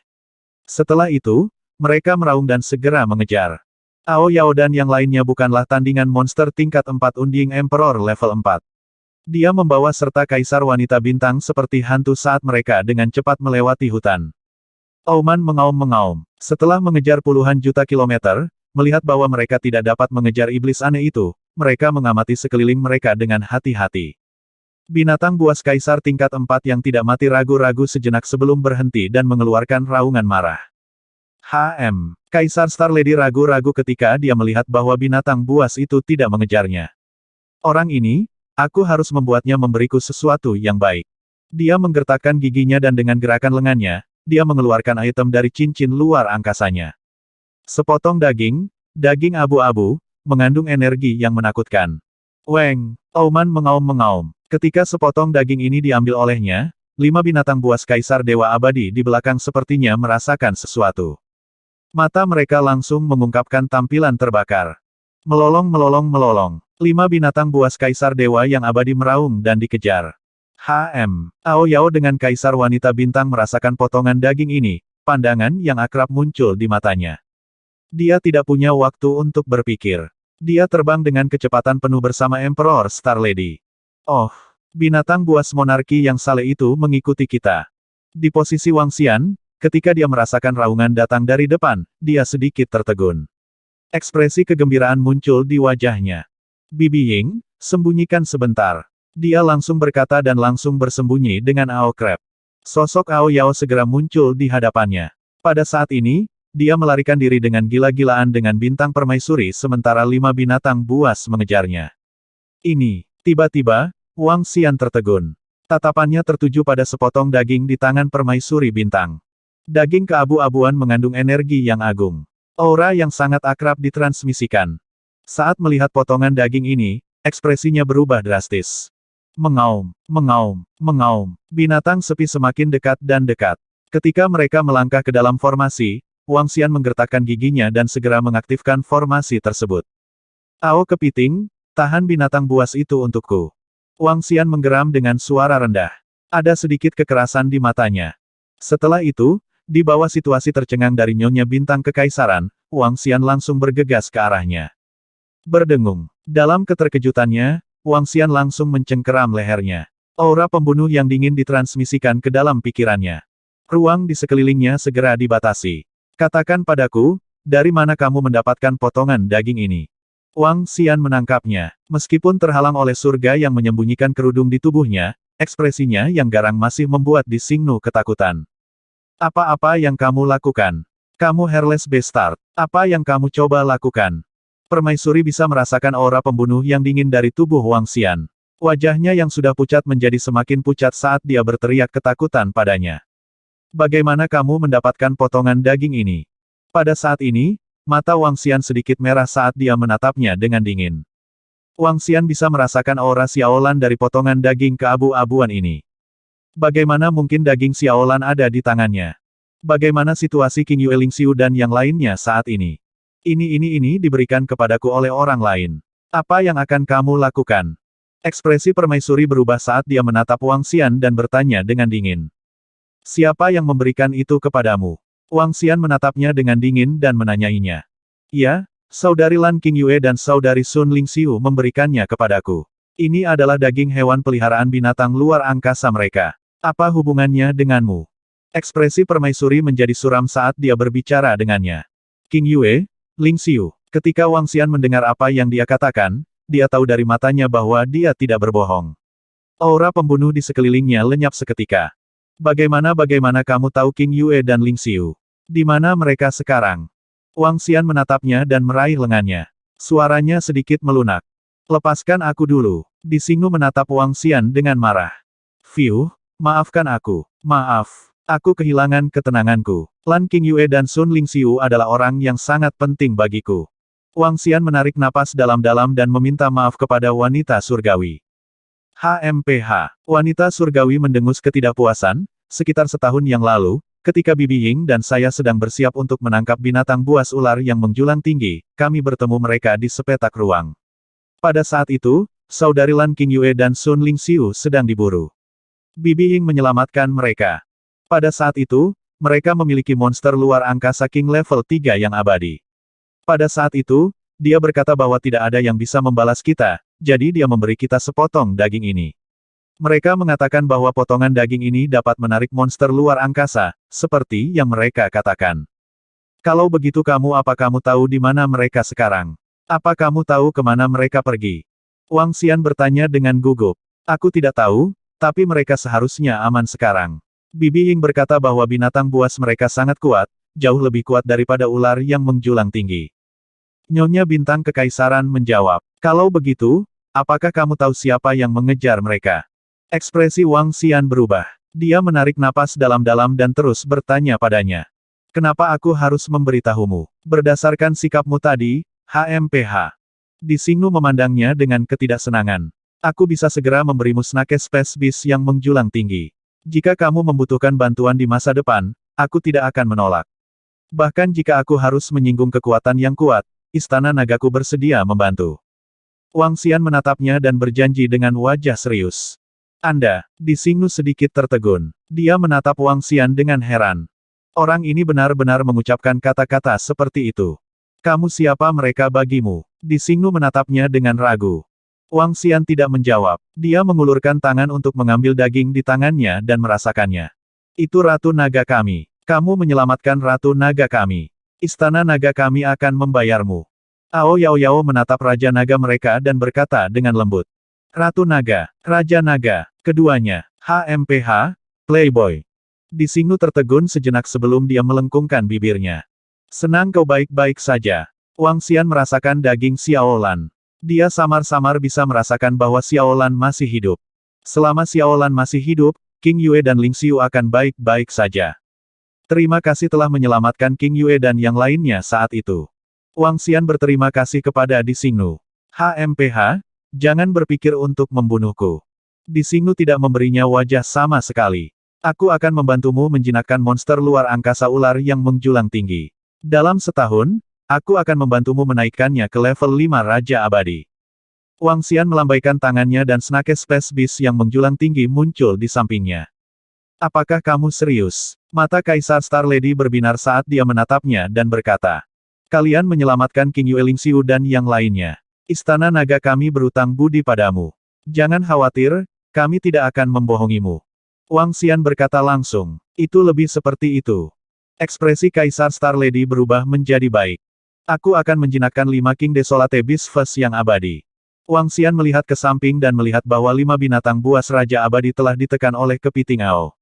Setelah itu, mereka meraung dan segera mengejar. Ao Yao dan yang lainnya bukanlah tandingan monster tingkat 4 Unding Emperor level 4. Dia membawa serta kaisar wanita bintang seperti hantu saat mereka dengan cepat melewati hutan. Auman mengaum-mengaum. Setelah mengejar puluhan juta kilometer, melihat bahwa mereka tidak dapat mengejar iblis aneh itu, mereka mengamati sekeliling mereka dengan hati-hati. Binatang buas kaisar tingkat 4 yang tidak mati ragu-ragu sejenak sebelum berhenti dan mengeluarkan raungan marah. Kaisar Star Lady ragu-ragu ketika dia melihat bahwa binatang buas itu tidak mengejarnya. Orang ini, aku harus membuatnya memberiku sesuatu yang baik. Dia menggertakkan giginya dan dengan gerakan lengannya, dia mengeluarkan item dari cincin luar angkasanya. Sepotong daging abu-abu, mengandung energi yang menakutkan. Weng, Auman mengaum-mengaum. Ketika sepotong daging ini diambil olehnya, 5 binatang buas kaisar dewa abadi di belakang sepertinya merasakan sesuatu. Mata mereka langsung mengungkapkan tampilan terbakar. Melolong. 5 binatang buas kaisar dewa yang abadi meraung dan dikejar. Ao Yao dengan kaisar wanita bintang merasakan potongan daging ini, pandangan yang akrab muncul di matanya. Dia tidak punya waktu untuk berpikir. Dia terbang dengan kecepatan penuh bersama Emperor Star Lady. Oh, binatang buas monarki yang saleh itu mengikuti kita. Di posisi Wang Xian, ketika dia merasakan raungan datang dari depan, dia sedikit tertegun. Ekspresi kegembiraan muncul di wajahnya. Bibi Ying, sembunyikan sebentar. Dia langsung berkata dan langsung bersembunyi dengan Ao Crab. Sosok Ao Yao segera muncul di hadapannya. Pada saat ini, dia melarikan diri dengan gila-gilaan dengan bintang permaisuri sementara 5 binatang buas mengejarnya. Tiba-tiba, Wang Xian tertegun. Tatapannya tertuju pada sepotong daging di tangan permaisuri bintang. Daging keabu-abuan mengandung energi yang agung. Aura yang sangat akrab ditransmisikan. Saat melihat potongan daging ini, ekspresinya berubah drastis. Mengaum. Binatang sepi semakin dekat dan dekat. Ketika mereka melangkah ke dalam formasi, Wang Xian menggertakkan giginya dan segera mengaktifkan formasi tersebut. Ao kepiting, tahan binatang buas itu untukku. Wang Xian menggeram dengan suara rendah. Ada sedikit kekerasan di matanya. Setelah itu, di bawah situasi tercengang dari Nyonya Bintang Kekaisaran, Wang Xian langsung bergegas ke arahnya. Berdengung. Dalam keterkejutannya, Wang Xian langsung mencengkeram lehernya. Aura pembunuh yang dingin ditransmisikan ke dalam pikirannya. Ruang di sekelilingnya segera dibatasi. Katakan padaku, dari mana kamu mendapatkan potongan daging ini? Wang Xian menangkapnya. Meskipun terhalang oleh surga yang menyembunyikan kerudung di tubuhnya, ekspresinya yang garang masih membuat Di Xingnu ketakutan. Apa-apa yang kamu lakukan? Kamu hairless bastard. Apa yang kamu coba lakukan? Permaisuri bisa merasakan aura pembunuh yang dingin dari tubuh Wang Xian. Wajahnya yang sudah pucat menjadi semakin pucat saat dia berteriak ketakutan padanya. Bagaimana kamu mendapatkan potongan daging ini? Pada saat ini, mata Wang Xian sedikit merah saat dia menatapnya dengan dingin. Wang Xian bisa merasakan aura Xiaolan dari potongan daging keabu-abuan ini. Bagaimana mungkin daging Xiaolan ada di tangannya? Bagaimana situasi King Yue Lingxiu dan yang lainnya saat ini? Ini diberikan kepadaku oleh orang lain. Apa yang akan kamu lakukan? Ekspresi permaisuri berubah saat dia menatap Wang Xian dan bertanya dengan dingin. Siapa yang memberikan itu kepadamu? Wang Xian menatapnya dengan dingin dan menanyainya. Ya, saudari Lan King Yue dan saudari Sun Lingxiu memberikannya kepadaku. Ini adalah daging hewan peliharaan binatang luar angkasa mereka. Apa hubungannya denganmu? Ekspresi permaisuri menjadi suram saat dia berbicara dengannya. King Yue, Lingxiu. Ketika Wang Xian mendengar apa yang dia katakan, dia tahu dari matanya bahwa dia tidak berbohong. Aura pembunuh di sekelilingnya lenyap seketika. Bagaimana kamu tahu King Yue dan Lingxiu? Di mana mereka sekarang? Wang Xian menatapnya dan meraih lengannya. Suaranya sedikit melunak. Lepaskan aku dulu. Di Xingnu menatap Wang Xian dengan marah. Fiu, maafkan aku. Maaf. Aku kehilangan ketenanganku. Lan King Yue dan Sun Lingxiu adalah orang yang sangat penting bagiku. Wang Xian menarik napas dalam-dalam dan meminta maaf kepada wanita surgawi. Wanita surgawi mendengus ketidakpuasan, sekitar setahun yang lalu, ketika Bibi Ying dan saya sedang bersiap untuk menangkap binatang buas ular yang menjulang tinggi, kami bertemu mereka di sepetak ruang. Pada saat itu, saudari Lan King Yue dan Sun Lingxiu sedang diburu. Bibi Ying menyelamatkan mereka. Pada saat itu, mereka memiliki monster luar angkasa King level 3 yang abadi. Pada saat itu, dia berkata bahwa tidak ada yang bisa membalas kita, jadi dia memberi kita sepotong daging ini. Mereka mengatakan bahwa potongan daging ini dapat menarik monster luar angkasa, seperti yang mereka katakan. Kalau begitu apa kamu tahu di mana mereka sekarang? Apa kamu tahu kemana mereka pergi? Wang Xian bertanya dengan gugup. Aku tidak tahu, tapi mereka seharusnya aman sekarang. Bibi Ying berkata bahwa binatang buas mereka sangat kuat, jauh lebih kuat daripada ular yang menjulang tinggi. Nyonya Bintang Kekaisaran menjawab, kalau begitu, apakah kamu tahu siapa yang mengejar mereka? Ekspresi Wang Xian berubah. Dia menarik napas dalam-dalam dan terus bertanya padanya. Kenapa aku harus memberitahumu? Berdasarkan sikapmu tadi, HMPH. Di Xingnu memandangnya dengan ketidaksenangan. Aku bisa segera memberimu Snake Space Beast yang menjulang tinggi. Jika kamu membutuhkan bantuan di masa depan, aku tidak akan menolak. Bahkan jika aku harus menyinggung kekuatan yang kuat, Istana Nagaku bersedia membantu. Wang Xian menatapnya dan berjanji dengan wajah serius. Anda, di Xingnu sedikit tertegun. Dia menatap Wang Xian dengan heran. Orang ini benar-benar mengucapkan kata-kata seperti itu. Kamu siapa mereka bagimu? Di Xingnu menatapnya dengan ragu. Wang Xian tidak menjawab. Dia mengulurkan tangan untuk mengambil daging di tangannya dan merasakannya. Itu Ratu Naga kami. Kamu menyelamatkan Ratu Naga kami. Istana Naga kami akan membayarmu. Ao Yao Yao menatap Raja Naga mereka dan berkata dengan lembut. Ratu Naga, Raja Naga, keduanya, HMPH, Playboy. Di Xingnu tertegun sejenak sebelum dia melengkungkan bibirnya. Senang kau baik-baik saja. Wang Xian merasakan daging Xiaolan. Dia samar-samar bisa merasakan bahwa Xiaolan masih hidup. Selama Xiaolan masih hidup, King Yue dan Ling Xiu akan baik-baik saja. Terima kasih telah menyelamatkan King Yue dan yang lainnya saat itu. Wang Xian berterima kasih kepada Di Xingnu. HMPH, jangan berpikir untuk membunuhku. Di Xingnu tidak memberinya wajah sama sekali. Aku akan membantumu menjinakkan monster luar angkasa ular yang menjulang tinggi. Dalam setahun, aku akan membantumu menaikkannya ke level 5 Raja Abadi. Wang Xian melambaikan tangannya dan Snake Space Beast yang menjulang tinggi muncul di sampingnya. Apakah kamu serius? Mata Kaisar Star Lady berbinar saat dia menatapnya dan berkata. Kalian menyelamatkan King Yue, Ling Xiu dan yang lainnya. Istana Naga kami berutang budi padamu. Jangan khawatir, kami tidak akan membohongimu. Wang Xian berkata langsung. Itu lebih seperti itu. Ekspresi Kaisar Star Lady berubah menjadi baik. Aku akan menjinakkan 5 King Desolate Beast First yang abadi. Wang Xian melihat ke samping dan melihat bahwa 5 binatang buas Raja Abadi telah ditekan oleh kepiting Ao.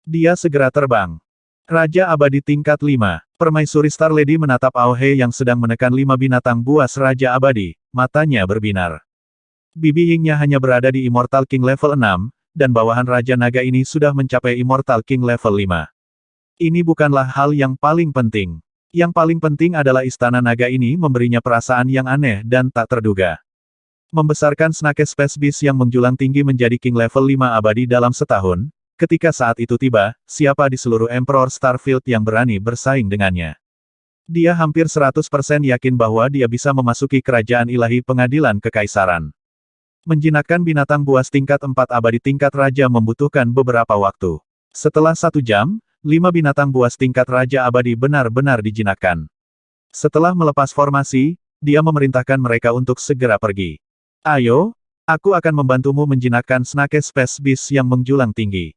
Dia segera terbang. Raja Abadi tingkat 5. Permaisuri Star Lady menatap Ao He yang sedang menekan 5 binatang buas Raja Abadi, matanya berbinar. Bibi Yingnya hanya berada di Immortal King level 6, dan bawahan Raja Naga ini sudah mencapai Immortal King level 5. Ini bukanlah hal yang paling penting. Yang paling penting adalah Istana Naga ini memberinya perasaan yang aneh dan tak terduga. Membesarkan Snake Space Beast yang menjulang tinggi menjadi King level 5 abadi dalam setahun, ketika saat itu tiba, siapa di seluruh Emperor Starfield yang berani bersaing dengannya? Dia hampir 100% yakin bahwa dia bisa memasuki kerajaan ilahi pengadilan kekaisaran. Menjinakkan binatang buas tingkat 4 abadi tingkat raja membutuhkan beberapa waktu. Setelah 1 jam, 5 binatang buas tingkat Raja Abadi benar-benar dijinakkan. Setelah melepas formasi, dia memerintahkan mereka untuk segera pergi. Ayo, aku akan membantumu menjinakkan Snake Space Beast yang menjulang tinggi.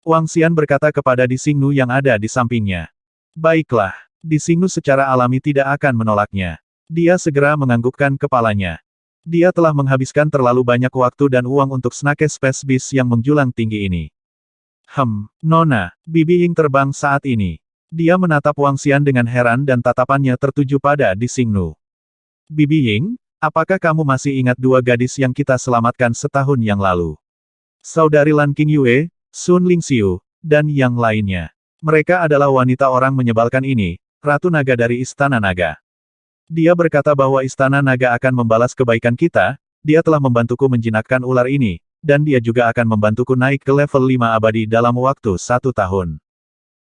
Wang Xian berkata kepada Di Xingnu yang ada di sampingnya. Baiklah, Di Xingnu secara alami tidak akan menolaknya. Dia segera menganggukkan kepalanya. Dia telah menghabiskan terlalu banyak waktu dan uang untuk Snake Space Beast yang menjulang tinggi ini. Nona, Bibi Ying terbang saat ini. Dia menatap Wang Xian dengan heran dan tatapannya tertuju pada Di Xingnu. Bibi Ying, apakah kamu masih ingat 2 gadis yang kita selamatkan setahun yang lalu? Saudari Lan King Yue, Sun Ling Xiu, dan yang lainnya. Mereka adalah wanita orang menyebalkan ini, Ratu Naga dari Istana Naga. Dia berkata bahwa Istana Naga akan membalas kebaikan kita, dia telah membantuku menjinakkan ular ini. Dan dia juga akan membantuku naik ke level 5 abadi dalam waktu 1 tahun.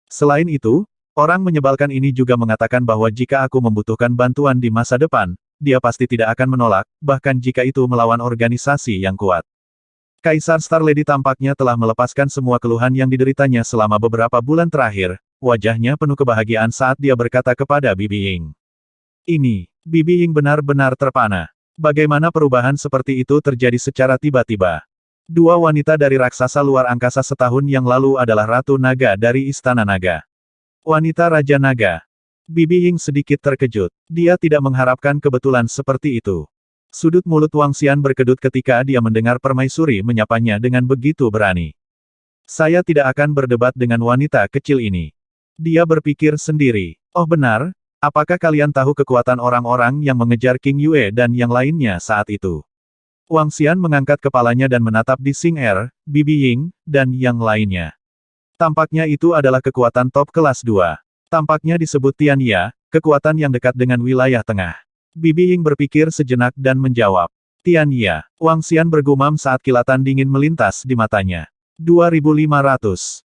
Selain itu, orang menyebalkan ini juga mengatakan bahwa jika aku membutuhkan bantuan di masa depan, dia pasti tidak akan menolak, bahkan jika itu melawan organisasi yang kuat. Kaisar Star Lady tampaknya telah melepaskan semua keluhan yang dideritanya selama beberapa bulan terakhir, wajahnya penuh kebahagiaan saat dia berkata kepada Bibi Ying. Bibi Ying benar-benar terpana. Bagaimana perubahan seperti itu terjadi secara tiba-tiba? Dua wanita dari raksasa luar angkasa setahun yang lalu adalah Ratu Naga dari Istana Naga. Wanita Raja Naga. Bibi Ying sedikit terkejut. Dia tidak mengharapkan kebetulan seperti itu. Sudut mulut Wang Xian berkedut ketika dia mendengar permaisuri menyapanya dengan begitu berani. Saya tidak akan berdebat dengan wanita kecil ini. Dia berpikir sendiri. Oh benar, apakah kalian tahu kekuatan orang-orang yang mengejar King Yue dan yang lainnya saat itu? Wang Xian mengangkat kepalanya dan menatap di Xing Er, Bibi Ying, dan yang lainnya. Tampaknya itu adalah kekuatan top kelas 2. Tampaknya disebut Tian Ya, kekuatan yang dekat dengan wilayah tengah. Bibi Ying berpikir sejenak dan menjawab. Tian Ya. Wang Xian bergumam saat kilatan dingin melintas di matanya. 2500.